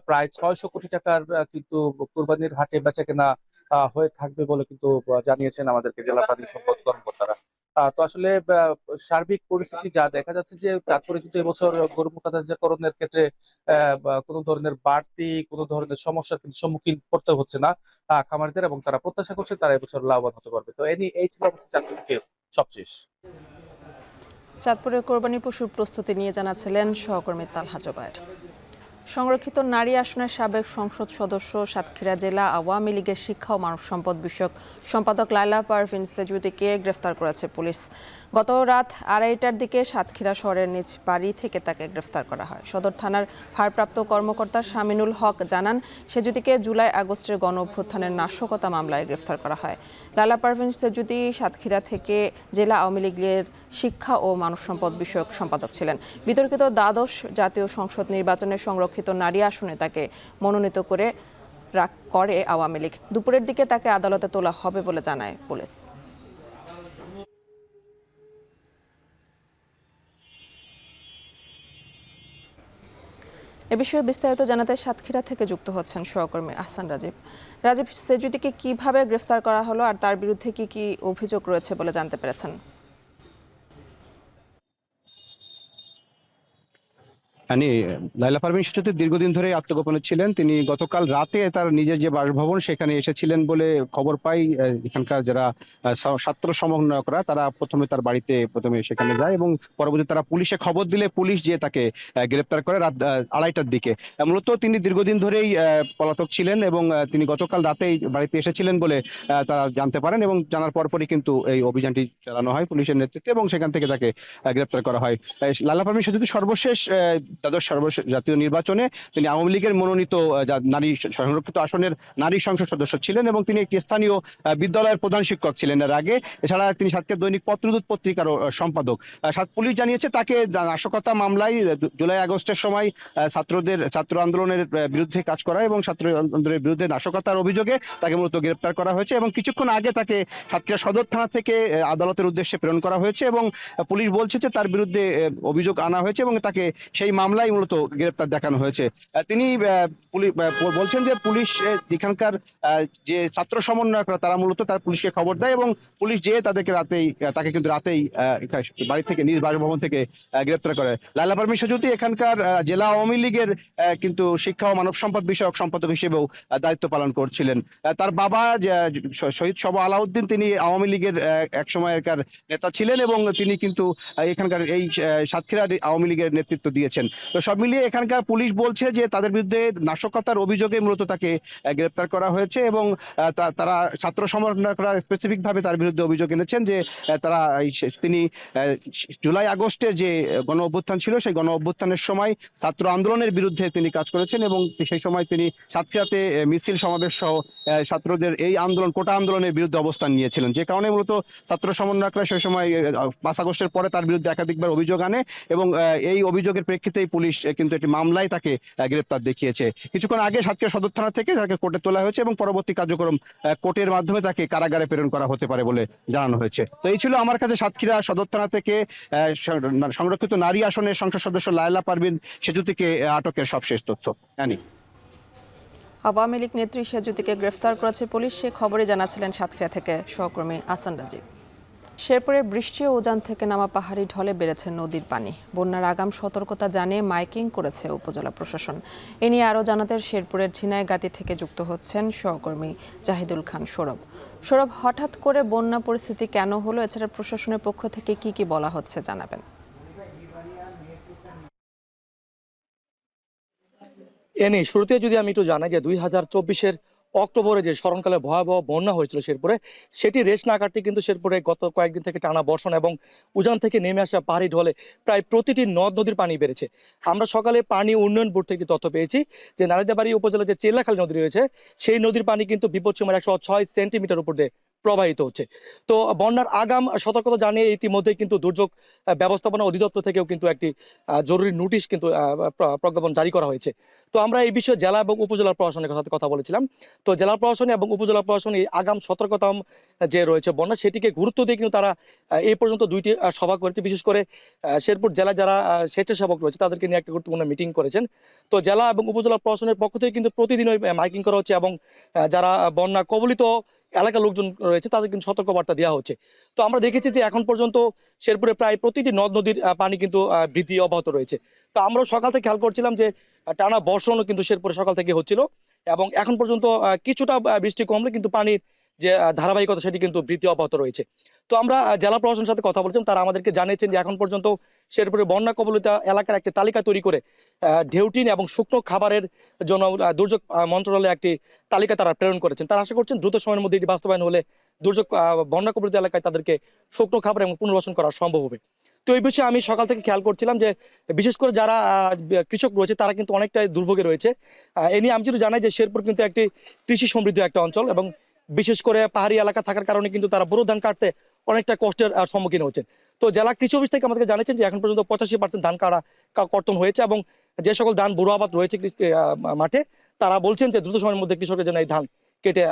প্রায় 600 কোটি টাকার কিন্তু কোরবানির হাটে বেচা কেনা হয়ে থাকবে বলে কিন্তু জানিয়েছেন আমাদেরকে জেলা প্রাণী সম্পদ কর্মকর্তারা। তো আসলে সার্বিক পরিস্থিতি যা দেখা যাচ্ছে যে চাঁদপুরে কিন্তু এবছর গরু মোটা তাজাকরণের ক্ষেত্রে কোনো ধরনের বাড়তি কোনো ধরনের সমস্যার কিন্তু সম্মুখীন করতে হচ্ছে না খামারিদের, এবং তারা প্রত্যাশা করছে তারা এবছর লাভবান হতে পারবে। তো এই ছিল অবস্থা চাঁদপুর থেকে সবশেষ। চাঁদপুরের কোরবানি পশুর প্রস্তুতি নিয়ে জানাচ্ছিলেন সহকর্মী তালহা জোবায়ের। সংরক্ষিত নারী আসনের সাবেক সংসদ সদস্য, সাতক্ষীরা জেলা আওয়ামী লীগের শিক্ষা ও মানব সম্পদ বিষয়ক সম্পাদক লায়লা পারভিন সেজুদিকে গ্রেফতার করেছে পুলিশ। গত রাত 2:30টার দিকে সাতক্ষীরা শহরের নিজ বাড়ি থেকে তাকে গ্রেফতার করা হয়। সদর থানার ভারপ্রাপ্ত কর্মকর্তা শামিনুল হক জানান, সেজুদিকে জুলাই আগস্টের গণ অভ্যুত্থানের নাশকতা মামলায় গ্রেফতার করা হয়। লায়লা পারভিন সেজুদি সাতক্ষীরা থেকে জেলা আওয়ামী লীগের শিক্ষা ও মানব সম্পদ বিষয়ক সম্পাদক ছিলেন। বিতর্কিত দ্বাদশ জাতীয় সংসদ নির্বাচনে সংরক্ষিত নারী আসনে তাকে মনোনীত করে আওয়ামী লীগ। দুপুরের দিকে তাকে আদালতে তোলা হবে বলে জানায় পুলিশ। এ বিষয়ে বিস্তারিত জানাতে সাতক্ষীরা থেকে যুক্ত হচ্ছেন সহকর্মী আহসান রাজীব। রাজীব, সেজুদিকে কিভাবে গ্রেফতার করা হলো আর তার বিরুদ্ধে কি কি অভিযোগ রয়েছে বলে জানতে পেরেছেন? লায়লা পারভীন সেতু দীর্ঘদিন ধরে আত্মগোপনে ছিলেন। তিনি গতকাল রাতে তার নিজের যে বাসভবন সেখানে এসেছিলেন বলে খবর পাই এখানকার যারা ছাত্র সমন্বয়করা, তারা প্রথমে তার বাড়িতে সেখানে যায় এবং পরবর্তীতে তারা পুলিশে খবর দিলে পুলিশ যে তাকে গ্রেপ্তার করে রাত 2:30টার দিকে। মূলত তিনি দীর্ঘদিন ধরেই পলাতক ছিলেন এবং তিনি গতকাল রাতেই বাড়িতে এসেছিলেন বলে তারা জানতে পারেন এবং জানার পরপরই কিন্তু এই অভিযানটি চালানো হয় পুলিশের নেতৃত্বে এবং সেখান থেকে তাকে গ্রেপ্তার করা হয়। লায়লা পারভীন সেতু সর্বশেষ সর্বশেষ জাতীয় নির্বাচনে তিনি আওয়ামী লীগের মনোনীত নারী সংরক্ষিত আসনের নারী সংসদ সদস্য ছিলেন এবং তিনি একটি স্থানীয় বিদ্যালয়ের প্রধান শিক্ষক ছিলেন এর আগে। এছাড়া তিনি সাতক্ষীরা দৈনিক পত্রদূত পত্রিকারও সম্পাদক। পুলিশ জানিয়েছে তাকে নাশকতা মামলায় জুলাই আগস্টের সময় ছাত্র আন্দোলনের বিরুদ্ধে কাজ করা এবং ছাত্র আন্দোলনের বিরুদ্ধে নাশকতার অভিযোগে তাকে মূলত গ্রেপ্তার করা হয়েছে এবং কিছুক্ষণ আগে তাকে সাতক্ষীরা সদর থানা থেকে আদালতের উদ্দেশ্যে প্রেরণ করা হয়েছে এবং পুলিশ বলছে যে তার বিরুদ্ধে অভিযোগ আনা হয়েছে এবং তাকে সেই মামলায় মূলত গ্রেপ্তার দেখানো হয়েছে। তিনি বলছেন যে পুলিশ এখানকার যে ছাত্র সমন্বয়করা তারা মূলত তার পুলিশকে খবর দেয় এবং পুলিশ যেয়ে তাকে কিন্তু রাতেই বাড়ি থেকে নিজ বাসভবন থেকে গ্রেপ্তার করে। লায়লা পারভীন সেতু এখানকার জেলা আওয়ামী লীগের কিন্তু শিক্ষা ও মানব সম্পদ বিষয়ক সম্পাদক হিসেবেও দায়িত্ব পালন করছিলেন। তার বাবা শহীদ সবা আলাউদ্দিন, তিনি আওয়ামী লীগের এক সময়কার নেতা ছিলেন এবং তিনি কিন্তু এখানকার এই সাতক্ষীরা আওয়ামী লীগের নেতৃত্ব দিয়েছেন। তো সব মিলিয়ে এখানকার পুলিশ বলছে যে তাদের বিরুদ্ধে নাশকতার অভিযোগে মূলত তাকে গ্রেপ্তার করা হয়েছে এবং তারা ছাত্র সমন্বয়করা স্পেসিফিকভাবে তার বিরুদ্ধে অভিযোগ এনেছেন যে তিনি জুলাই আগস্টে যে গণ অভ্যুত্থান ছিল সেই গণ অভ্যুত্থানের সময় ছাত্র আন্দোলনের বিরুদ্ধে তিনি কাজ করেছেন এবং সেই সময় তিনি সাতক্ষীরাতে মিছিল সমাবেশ সহ ছাত্রদের এই আন্দোলন কোটা আন্দোলনের বিরুদ্ধে অবস্থান নিয়েছিলেন, যে কারণে মূলত ছাত্র সমন্বয়করা সেই সময় 5 আগস্টের পরে তার বিরুদ্ধে একাধিকবার অভিযোগ আনে এবং এই অভিযোগের প্রেক্ষিতেই পুলিশ কিন্তু একটি মামলায় তাকে গ্রেপ্তার দেখিয়েছে। কিছুক্ষণ আগে সাতক্ষীরা সদর থানা থেকে তাকে কোর্টে তোলা হয়েছে এবং পরবর্তী কার্যক্রম কোর্টের মাধ্যমে তাকে কারাগারে প্রেরণ করা হতে পারে বলে জানানো হয়েছে। তো এই ছিল আমার কাছে সাতক্ষীরা সদর থানা থেকে সংরক্ষিত নারী আসনের সংসদ সদস্য লায়লা পারভীন সেতুকে আটকের সবশেষ তথ্য। আওয়ামী লীগ নেত্রী সেজুতিকে গ্রেফতার করেছে পুলিশ, সে খবরে জানাচ্ছিলেন সাতক্ষীরা থেকে সহকর্মী আসান রাজীব। শেরপুরে বৃষ্টি ও উজান থেকে নামা পাহাড়ি ঢলে বেড়েছে নদীর পানি। বন্যার আগাম সতর্কতা জানিয়ে মাইকিং করেছে উপজেলা প্রশাসন। এ নিয়ে আরও জানাতে শেরপুরের ঝিনাইগাতি থেকে যুক্ত হচ্ছেন সহকর্মী জাহিদুল খান সৌরভ। সৌরভ, হঠাৎ করে বন্যা পরিস্থিতি কেন হলো, এছাড়া প্রশাসনের পক্ষ থেকে কি বলা হচ্ছে জানাবেন। শুরুতে যদি আমি একটু জানাই যে 2024-এর অক্টোবরে যে স্মরণকালে ভয়াবহ বন্যা হয়েছিল শেরপুরে, সেটি রেশ না কাটতে কিন্তু শেরপুরে গত কয়েকদিন থেকে টানা বর্ষণ এবং উজান থেকে নেমে আসা পাহাড়ি ঢলে প্রায় প্রতিটি নদ নদীর পানি বেড়েছে। আমরা সকালে পানি উন্নয়ন বোর্ড থেকে তথ্য পেয়েছি যে নালিতাবাড়ী উপজেলার যে চেল্লাখালী নদী রয়েছে সেই নদীর পানি কিন্তু বিপদসীমার 106 সেন্টিমিটার উপর দিয়ে প্রবাহিত হচ্ছে। তো বন্যার আগাম সতর্কতা জানিয়ে ইতিমধ্যে কিন্তু দুর্যোগ ব্যবস্থাপনা অধিদপ্তর থেকেও কিন্তু একটি জরুরি নোটিশ কিন্তু প্রজ্ঞাপন জারি করা হয়েছে। তো আমরা এই বিষয়ে জেলা এবং উপজেলা প্রশাসনের কথা বলেছিলাম। তো জেলা প্রশাসন এবং উপজেলা প্রশাসন এই আগাম সতর্কতা যে রয়েছে বন্যা, সেটিকে গুরুত্ব দিয়ে কিন্তু তারা এই পর্যন্ত 2টি সভা করেছে। বিশেষ করে শেরপুর জেলা যারা স্বেচ্ছাসেবক রয়েছে তাদেরকে নিয়ে একটা গুরুত্বপূর্ণ মিটিং করেছেন। তো জেলা এবং উপজেলা প্রশাসনের পক্ষ থেকে কিন্তু প্রতিদিন ওই মাইকিং করা হচ্ছে এবং যারা বন্যা কবলিত এলাকার লোকজন রয়েছে তাদের কিন্তু সতর্কবার্তা দেওয়া হচ্ছে। তো আমরা দেখেছি যে এখন পর্যন্ত শেরপুরে প্রায় প্রতিটি নদ নদীর পানি কিন্তু বৃদ্ধি অব্যাহত রয়েছে। তো আমরাও সকাল থেকে খেয়াল করছিলাম যে টানা বর্ষণও কিন্তু শেরপুরে সকাল থেকে হচ্ছিল এবং এখন পর্যন্ত কিছুটা বৃষ্টি কমলে কিন্তু পানির যে ধারাবাহিকতা সেটি কিন্তু বৃদ্ধি অব্যাহত রয়েছে। তো আমরা জেলা প্রশাসনের সাথে কথা বলছিলাম, তারা আমাদেরকে জানিয়েছেন যে এখন পর্যন্ত শেরপুরে বন্যা কবলিত এলাকার একটি তালিকা তৈরি করে ঢেউটিন এবং শুকনো খাবারের জন্য দুর্যোগ মন্ত্রণালয়ে একটি তালিকা তারা প্রেরণ করেছেন। তারা আশা করছেন দ্রুত সময়ের মধ্যে এটি বাস্তবায়ন হলে দুর্যোগ বন্যা কবলিত এলাকায় তাদেরকে শুকনো খাবার এবং পুনর্বাসন করা সম্ভব হবে। তো এই বিষয়ে আমি সকাল থেকে খেয়াল করছিলাম যে বিশেষ করে যারা কৃষক রয়েছে তারা কিন্তু অনেকটাই দুর্ভোগে রয়েছে। এ নিয়ে আমি যদি জানাই যে শেরপুর কিন্তু একটি কৃষি সমৃদ্ধ একটা অঞ্চল এবং বিশেষ করে পাহাড়ি এলাকা থাকার কারণে কিন্তু তারা বোরো ধান কাটতে অনেকটা কষ্টের সম্মুখীন হচ্ছেন। তো জেলা কৃষি অফিস থেকে আমাদেরকে জানিয়েছেন যে এখন পর্যন্ত 85% ধান কর্তন হয়েছে এবং যে সকল ধান বুড়ো আবাদ রয়েছে মাঠে তারা বলছেন যে দ্রুত সময়ের মধ্যে কৃষকের জন্য এই ধান কেটে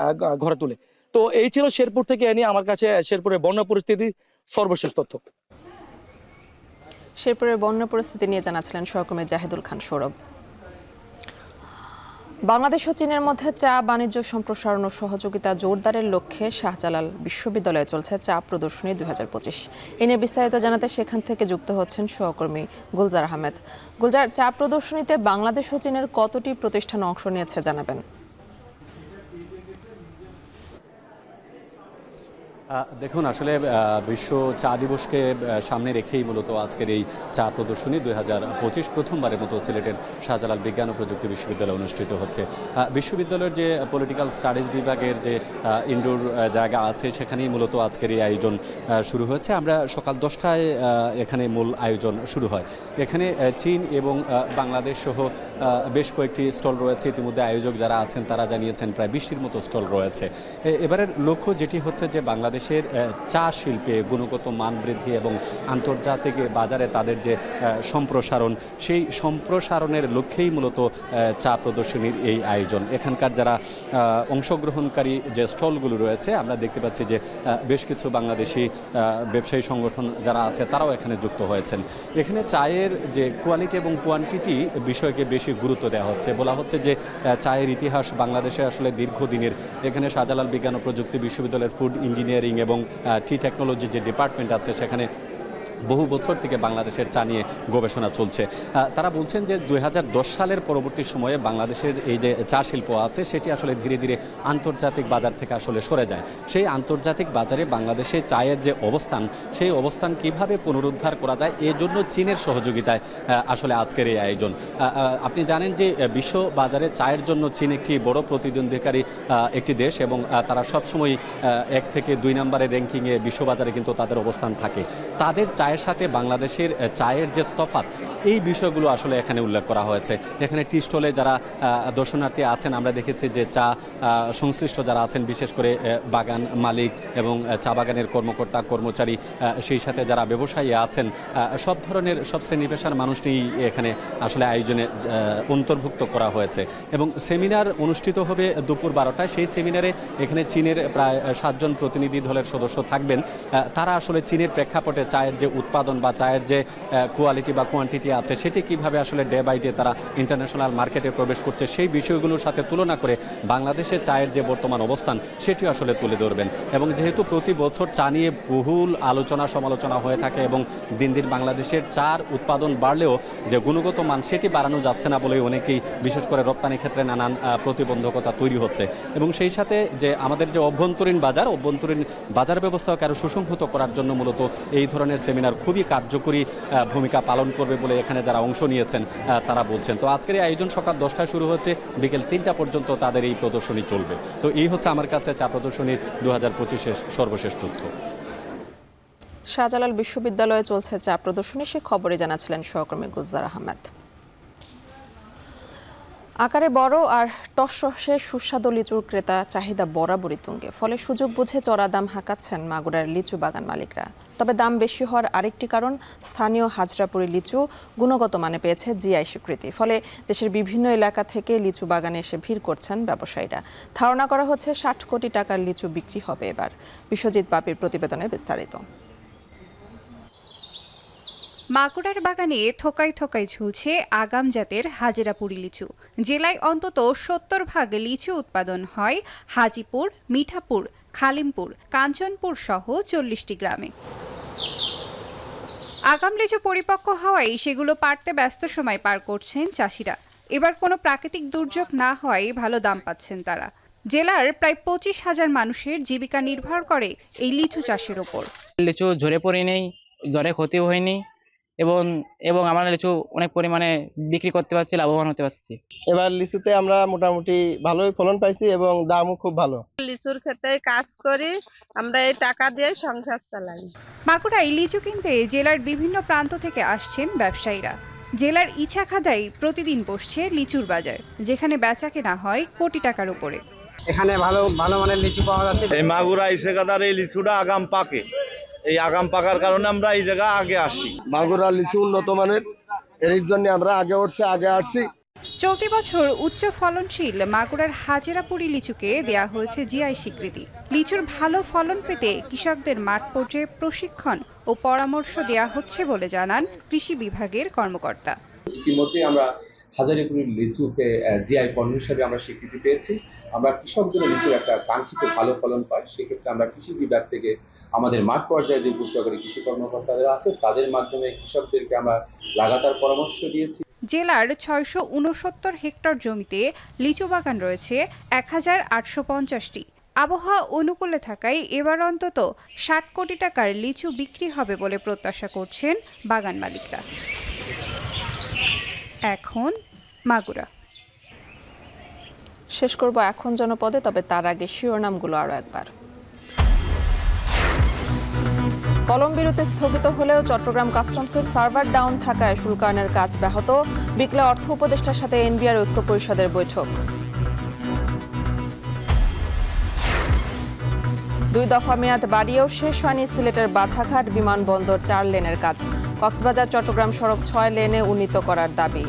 ঘরে তুলে। তো এই ছিল শেরপুর থেকে এ নিয়ে আমার কাছে শেরপুরের বন্যা পরিস্থিতি সর্বশেষ তথ্য। শেরপুরের বন্যা পরিস্থিতি নিয়ে জানাচ্ছিলেন সহকর্মী জাহিদুল খান সৌরভ। বাংলাদেশ ও চীনের মধ্যে চা বাণিজ্য সম্প্রসারণ ও সহযোগিতা জোরদারের লক্ষ্যে শাহজালাল বিশ্ববিদ্যালয়ে চলছে চা প্রদর্শনী 2025। এ নিয়ে বিস্তারিত জানাতে সেখান থেকে যুক্ত হচ্ছেন সহকর্মী গুলজার আহমেদ। গুলজার, চা প্রদর্শনীতে বাংলাদেশ ও চীনের কতটি প্রতিষ্ঠান অংশ নিয়েছে জানাবেন? দেখুন, আসলে বিশ্ব চা দিবসকে সামনে রেখেই মূলত আজকের এই চা প্রদর্শনী 2025 প্রথমবারের মতো সিলেটের শাহজালাল বিজ্ঞান ও প্রযুক্তি বিশ্ববিদ্যালয়ে অনুষ্ঠিত হচ্ছে। বিশ্ববিদ্যালয়ের যে পলিটিক্যাল স্টাডিজ বিভাগের যে ইনডোর জায়গা আছে সেখানেই মূলত আজকের এই আয়োজন শুরু হয়েছে। আমরা সকাল 10টায় এখানে মূল আয়োজন শুরু হয়। এখানে চীন এবং বাংলাদেশ সহ বেশ কয়েকটি স্টল রয়েছে। ইতিমধ্যে আয়োজক যারা আছেন তারা জানিয়েছেন প্রায় 20টির মতো স্টল রয়েছে। এবারের লক্ষ্য যেটি হচ্ছে যে বাংলাদেশের চা শিল্পে গুণগত মান বৃদ্ধি এবং আন্তর্জাতিক বাজারে তাদের যে সম্প্রসারণ, সেই সম্প্রসারণের লক্ষ্যেই মূলত চা প্রদর্শনীর এই আয়োজন। এখানকার যারা অংশগ্রহণকারী যে স্টলগুলো রয়েছে আমরা দেখতে পাচ্ছি যে বেশ কিছু বাংলাদেশি ব্যবসায়ী সংগঠন যারা আছে তারাও এখানে যুক্ত হয়েছেন। এখানে চায়ের যে কোয়ালিটি এবং কোয়ান্টিটি বিষয়কে বেশি গুরুত্ব দেওয়া হচ্ছে। বলা হচ্ছে যে চায়ের ইতিহাস বাংলাদেশে আসলে দীর্ঘদিনের। এখানে শাহজালাল বিজ্ঞান ও প্রযুক্তি বিশ্ববিদ্যালয়ের ফুড ইঞ্জিনিয়ারিং এবং টি টেকনোলজি যে ডিপার্টমেন্ট আছে সেখানে বহু বছর থেকে বাংলাদেশের চা নিয়ে গবেষণা চলছে। তারা বলছেন যে 2010 সালের পরবর্তী সময়ে বাংলাদেশের এই যে চা শিল্প আছে সেটি আসলে ধীরে ধীরে আন্তর্জাতিক বাজার থেকে আসলে সরে যায়। সেই আন্তর্জাতিক বাজারে বাংলাদেশে চায়ের যে অবস্থান, সেই অবস্থান কিভাবে পুনরুদ্ধার করা যায় এই জন্য চীনের সহযোগিতায় আসলে আজকের এই আয়োজন। আপনি জানেন যে বিশ্ব বাজারে চায়ের জন্য চীন একটি বড় প্রতিদ্বন্দ্বিকারী একটি দেশ এবং তারা সবসময় 1 থেকে 2 নম্বরের র্যাঙ্কিংয়ে বিশ্ববাজারে কিন্তু তাদের অবস্থান থাকে। তাদের চায়ের সাথে বাংলাদেশের চায়ের যে তফাৎ, এই বিষয়গুলো আসলে এখানে উল্লেখ করা হয়েছে। এখানে টি স্টলে যারা দর্শনার্থী আছেন আমরা দেখেছি যে চা সংশ্লিষ্ট যারা আছেন, বিশেষ করে বাগান মালিক এবং চা বাগানের কর্মকর্তা কর্মচারী, সেই সাথে যারা ব্যবসায়ী আছেন, সব ধরনের সব শ্রেণী পেশার মানুষকেই এখানে আসলে আয়োজনে অন্তর্ভুক্ত করা হয়েছে। এবং সেমিনার অনুষ্ঠিত হবে দুপুর 12টায়। সেই সেমিনারে এখানে চীনের প্রায় 7 জন প্রতিনিধি দলের সদস্য থাকবেন। তারা আসলে চীনের প্রেক্ষাপটে চায়ের যে উৎপাদন বা চায়ের যে কোয়ালিটি বা কোয়ান্টিটি আছে সেটি কিভাবে আসলে ডে বাই ডে তারা ইন্টারন্যাশনাল মার্কেটে প্রবেশ করছে সেই বিষয়গুলোর সাথে তুলনা করে বাংলাদেশের চায়ের যে বর্তমান অবস্থান সেটি আসলে তুলে ধরবেন। এবং যেহেতু প্রতি বছর চা নিয়ে বহুল আলোচনা সমালোচনা হয়ে থাকে এবং দিন দিন বাংলাদেশের চার উৎপাদন বাড়লেও যে গুণগত মান সেটি বাড়ানো যাচ্ছে না বলে অনেকেই, বিশেষ করে রপ্তানি ক্ষেত্রে নানান প্রতিবন্ধকতা তৈরি হচ্ছে। এবং সেই সাথে যে আমাদের যে অভ্যন্তরীণ বাজার ব্যবস্থাকে আরও সুসংহত করার জন্য মূলত এই ধরনের সেমিনার খুবই কার্যকরী ভূমিকা পালন করবে বলে এখানে যারা অংশ নিয়েছেন তারা বলছেন। তো আজকের এই আয়োজন সকাল 10টায় শুরু হচ্ছে, বিকেল 3টা পর্যন্ত তাদের এই প্রদর্শনী চলবে। তো এই হচ্ছে আমার কাছে চা প্রদর্শনীর 2025-এর সর্বশেষ তথ্য। শাহজালাল বিশ্ববিদ্যালয়ে চলছে চা প্রদর্শনী, সে খবরে জানাচ্ছিলেন সহকর্মী গুলজার আহমেদ। আকারে বড় আর টসটসে সুস্বাদু লিচুর ক্রেতা চাহিদা বরাবরই তুঙ্গে, ফলে সুযোগ বুঝে চড়া দাম হাঁকাচ্ছেন মাগুরার লিচু বাগান মালিকরা। তবে দাম বেশি হওয়ার আরেকটি কারণ, স্থানীয় হাজরাপুরি লিচু গুণগত মানে পেয়েছে জিআই স্বীকৃতি। ফলে দেশের বিভিন্ন এলাকা থেকে লিচু বাগানে এসে ভিড় করছেন ব্যবসায়ীরা। ধারণা করা হচ্ছে 60 কোটি টাকার লিচু বিক্রি হবে এবার। বিশ্বজিৎ বাপির প্রতিবেদনে বিস্তারিত। মাগুরার বাগানে থোকায় থোকায় ঝুলছে আগাম জাতের হাজিরাপুরি লিচু। জেলায় অন্তত 70% লিচু উৎপাদন হয় হাজিপুর, মিঠাপুর, খালিমপুর, কাঞ্চনপুর সহ 40টি গ্রামে। আগাম লিচু পরিপক্ক হওয়ায় সেগুলো পাড়তে ব্যস্ত সময় পার করছেন চাষিরা। এবার কোনো প্রাকৃতিক দুর্যোগ না হওয়ায় ভালো দাম পাচ্ছেন তারা। জেলার প্রায় 25,000 মানুষের জীবিকা নির্ভর করে এই লিচু চাষের ওপর। লিচু ঝরে পড়ে নেই, জ্বরে ক্ষতিও হয়নি এবং আমরা লিচু অনেক পরিমাণে বিক্রি করতে পারছি, লাভবান হতে পারছি। এবার লিচুতে আমরা মোটামুটি ভালোই ফলন পাইছি এবং দামও খুব ভালো। লিচুর ক্ষেত্রে কাজ করি, আমরা এই টাকা দিয়ে সংসার চালাই। মাগুরায় লিচু কিনতে জেলার বিভিন্ন প্রান্ত থেকে আসছেন ব্যবসায়ীরা। জেলার ইছাখাদায় প্রতিদিন বসছে লিচুর বাজার, যেখানে বেচা কেনা হয় কোটি টাকার উপরে। এখানে ভালো মানের লিচু পাওয়া যাচ্ছে। এই মাগুরা ইছাখাদার এই লিচুটা আগাম পাকে, এই আগাম পাকার কারণে আমরা এই জায়গা আগে আসি। মাগুরা লিচু উন্নত মানের, এর জন্য আমরা আগে আসছি। চলতি বছর উচ্চ ফলনশীল মাগুরার হাজিরাপুরি লিচুকে দেয়া হয়েছে জিআই স্বীকৃতি। লিচুর ভালো ফলন পেতে কৃষকদের মাঠ পর্যায়ে প্রশিক্ষণ ও পরামর্শ দেয়া হচ্ছে বলে জানান কৃষি বিভাগের কর্মকর্তা। ইতিমধ্যে আমরা হাজারীপুরের লিচুকে জিআই পণ্য হিসেবে আমরা স্বীকৃতি পেয়েছি। আমরা কৃষকদের লিচুর একটা কাঙ্ক্ষিত ভালো ফলন পাই, সেক্ষেত্রে আমরা কৃষি বিভাগ থেকে আমাদের মাঠ পর্যায়ে যে সহকারী কৃষি কর্মকর্তারা আছে তাদের মাধ্যমে কৃষকদেরকে আমরা লাগাতার পরামর্শ দিয়েছি। জেলার 669 হেক্টর জমিতে লিচু বাগান রয়েছে 1850টি। আবহাওয়া অনুকূলে থাকায় এবার অন্তত 60 কোটি টাকার লিচু বিক্রি হবে বলে প্রত্যাশা করছেন বাগান মালিকরা। এখন মাগুরা। শেষ করব এখন জনপদে, তবে তার আগে শিরোনামগুলো আরও একবার। কলম বিরতি স্থগিত হলেও চট্টগ্রাম কাস্টমসের সার্ভার ডাউন থাকায় শুল্কায়নের কাজ ব্যাহত। বিকেলে অর্থ উপদেষ্টার সাথে এনবিআর ঐক্য পরিষদের বৈঠক। 2 দফা মেয়াদ বাড়িয়েও শেষ হয়নি সিলেটের বাধাঘাট বিমানবন্দর 4 লেনের কাজ। কক্সবাজার চট্টগ্রাম সড়ক 6 লেনে উন্নীত করার দাবি।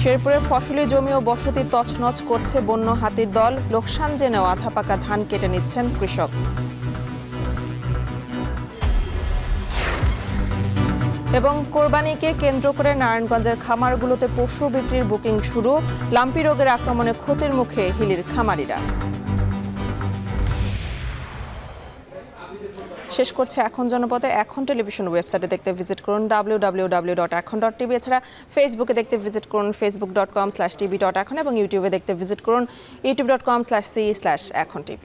শেরপুরের ফসলি জমি ও বসতি তছনছ করছে বন্য হাতির দল। লোকসান জেনেও আধা পাকা ধান কেটে নিচ্ছেন কৃষক। এবং কোরবানিকে কেন্দ্র করে নারায়ণগঞ্জের খামারগুলোতে পশু বিক্রির বুকিং শুরু। লাম্পি রোগের আক্রমণে ক্ষতির মুখে হিলির খামারিরা। শেষ করছে এখন জনপদে। এখন টেলিভিশন ওয়েবসাইটে দেখতে ভিজিট করুন www.ekhon.tv। এছাড়া ফেসবুকে দেখতে ভিজিট করুন facebook.com/tv.ekhon এবং ইউটিউবে দেখতে ভিজিট করুন youtube.com/c/ekhon tv।